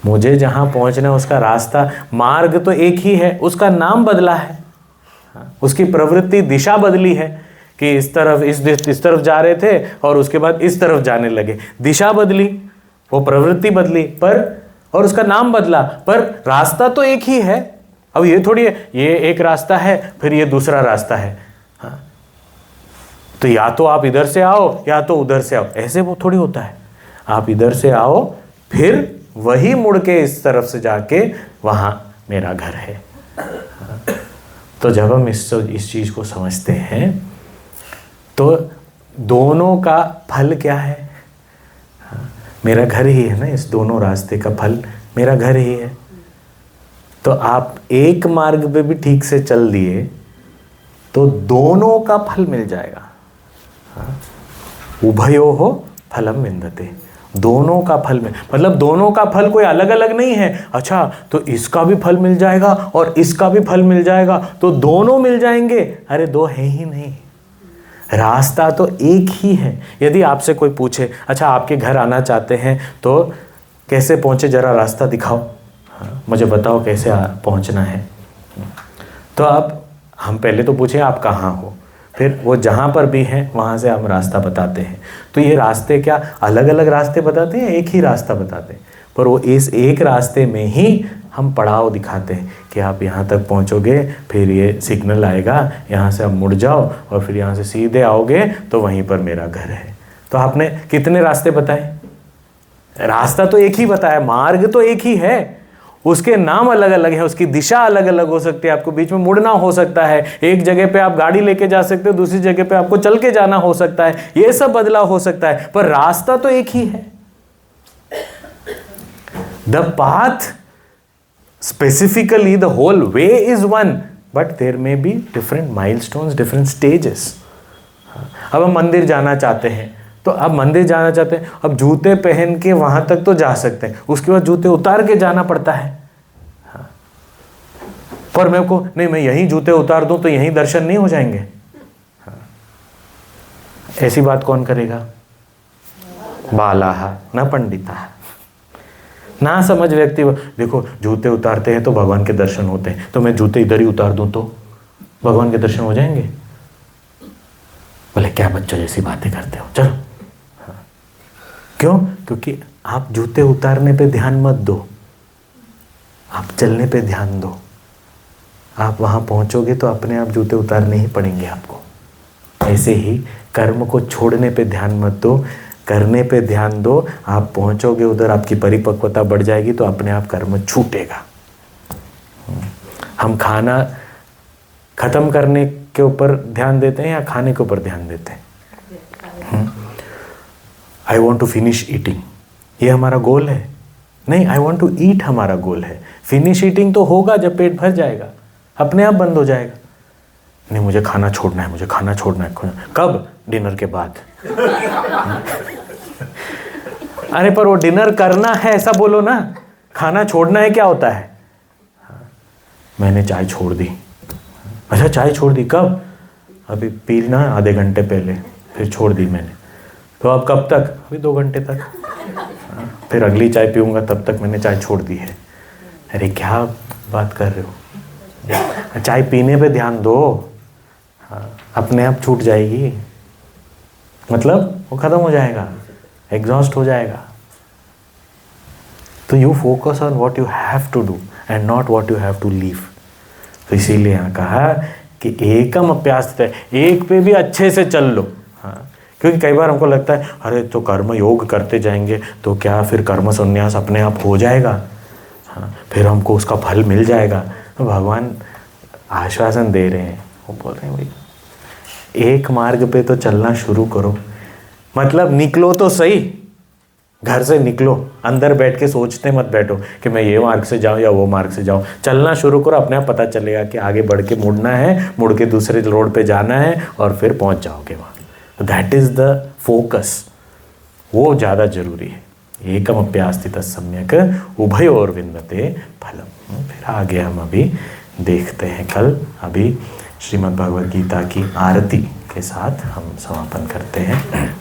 मुझे जहां पहुंचना है उसका रास्ता, मार्ग तो एक ही है, उसका नाम बदला है, उसकी प्रवृत्ति दिशा बदली है कि इस तरफ इस तरफ जा रहे थे और उसके बाद इस तरफ जाने लगे, दिशा बदली, वो प्रवृत्ति बदली, पर और उसका नाम बदला, पर रास्ता तो एक ही है। अब ये थोड़ी है ये एक रास्ता है फिर ये दूसरा रास्ता है, हाँ, तो या तो आप इधर से आओ या तो उधर से आओ, ऐसे वो थोड़ी होता है। आप इधर से आओ फिर वही मुड़ के इस तरफ से जाके वहां मेरा घर है। हाँ, तो जब हम इस चीज को समझते हैं तो दोनों का फल क्या है? हाँ, मेरा घर ही है ना, इस दोनों रास्ते का फल मेरा घर ही है। तो आप एक मार्ग पे भी ठीक से चल दिए तो दोनों का फल मिल जाएगा। हाँ, उभयोः फलम विंदते, दोनों का फल में, मतलब दोनों का फल कोई अलग अलग नहीं है। अच्छा तो इसका भी फल मिल जाएगा और इसका भी फल मिल जाएगा तो दोनों मिल जाएंगे? अरे दो है ही नहीं, रास्ता तो एक ही है। यदि आपसे कोई पूछे अच्छा आपके घर आना चाहते हैं तो कैसे पहुंचे, जरा रास्ता दिखाओ, हाँ, मुझे बताओ कैसे पहुंचना है, तो आप हम पहले तो पूछे आप कहाँ हो, फिर वो जहाँ पर भी हैं वहाँ से हम रास्ता बताते हैं। तो ये रास्ते क्या अलग अलग रास्ते बताते हैं, एक ही रास्ता बताते हैं, पर वो इस एक रास्ते में ही हम पड़ाव दिखाते हैं कि आप यहाँ तक पहुँचोगे, फिर ये सिग्नल आएगा, यहाँ से आप मुड़ जाओ और फिर यहाँ से सीधे आओगे तो वहीं पर मेरा घर है। तो आपने कितने रास्ते बताए? रास्ता तो एक ही बताया, मार्ग तो एक ही है, उसके नाम अलग अलग है, उसकी दिशा अलग अलग हो सकती है, आपको बीच में मुड़ना हो सकता है, एक जगह पे आप गाड़ी लेके जा सकते हो, दूसरी जगह पे आपको चल के जाना हो सकता है, ये सब बदलाव हो सकता है, पर रास्ता तो एक ही है। The path specifically the whole way is one, but there may be different milestones, different stages. अब हम मंदिर जाना चाहते हैं तो अब मंदिर जाना चाहते हैं, अब जूते पहन के वहां तक तो जा सकते हैं, उसके बाद जूते उतार के जाना पड़ता है। हाँ। पर मेरे को नहीं, मैं यहीं जूते उतार दूं तो यहीं दर्शन नहीं हो जाएंगे। हाँ। ऐसी बात कौन करेगा? बालाहा न पंडिता, ना समझ व्यक्ति। देखो जूते उतारते हैं तो भगवान के दर्शन होते हैं, तो मैं जूते इधर ही उतार दूं तो भगवान के दर्शन हो जाएंगे? बोले क्या बच्चों जैसी बातें करते हो, चलो। क्यों? क्योंकि आप जूते उतारने पे ध्यान मत दो, आप चलने पे ध्यान दो। आप वहां पहुंचोगे तो अपने आप जूते उतारने ही पड़ेंगे आपको। ऐसे ही कर्म को छोड़ने पे ध्यान मत दो, करने पे ध्यान दो। आप पहुंचोगे उधर, आपकी परिपक्वता बढ़ जाएगी तो अपने आप कर्म छूटेगा। हम खाना खत्म करने के ऊपर ध्यान देते हैं या खाने के ऊपर ध्यान देते हैं? I want to finish eating, ये हमारा गोल है? नहीं, आई वॉन्ट टू ईट हमारा गोल है। फिनिश ईटिंग तो होगा जब पेट भर जाएगा, अपने आप बंद हो जाएगा। नहीं मुझे खाना छोड़ना है, मुझे खाना छोड़ना है। कब? डिनर के बाद। अरे पर वो डिनर करना है ऐसा बोलो ना, खाना छोड़ना है क्या होता है? मैंने चाय छोड़ दी। अच्छा चाय छोड़ दी, कब? अभी पीना आधे घंटे पहले, फिर छोड़ दी मैंने। तो अब कब तक? अभी 2 घंटे तक। फिर अगली चाय पीऊँगा, तब तक मैंने चाय छोड़ दी है। अरे क्या बात कर रहे हो? चाय पीने पे ध्यान दो, अपने आप छूट जाएगी, मतलब वो ख़त्म हो जाएगा, एग्जॉस्ट हो जाएगा। तो you focus on what you have to do and not what you have to leave. तो इसीलिए यहाँ कहा कि एकम अप्यास्थित है, एक पे भी अच्छे से चल लो। हाँ, क्योंकि कई बार हमको लगता है अरे तो कर्म योग करते जाएंगे तो क्या फिर कर्म संन्यास अपने आप हो जाएगा, हाँ फिर हमको उसका फल मिल जाएगा। तो भगवान आश्वासन दे रहे हैं, वो बोल रहे हैं भाई एक मार्ग पे तो चलना शुरू करो, मतलब निकलो तो सही, घर से निकलो, अंदर बैठ के सोचते मत बैठो कि मैं ये मार्ग से जाऊँ या वो मार्ग से जाऊँ। चलना शुरू करो, अपने आप पता चलेगा कि आगे बढ़ के मुड़ना है, मुड़ के दूसरे रोड पे जाना है और फिर पहुँच जाओगे वहाँ। तो दैट इज़ द फोकस, वो ज़्यादा जरूरी है। एकम अप्यास्थित सम्यक उभयोर विन्दते फलम। फिर आगे हम अभी देखते हैं कल। अभी श्रीमद् भगवद गीता की आरती के साथ हम समापन करते हैं।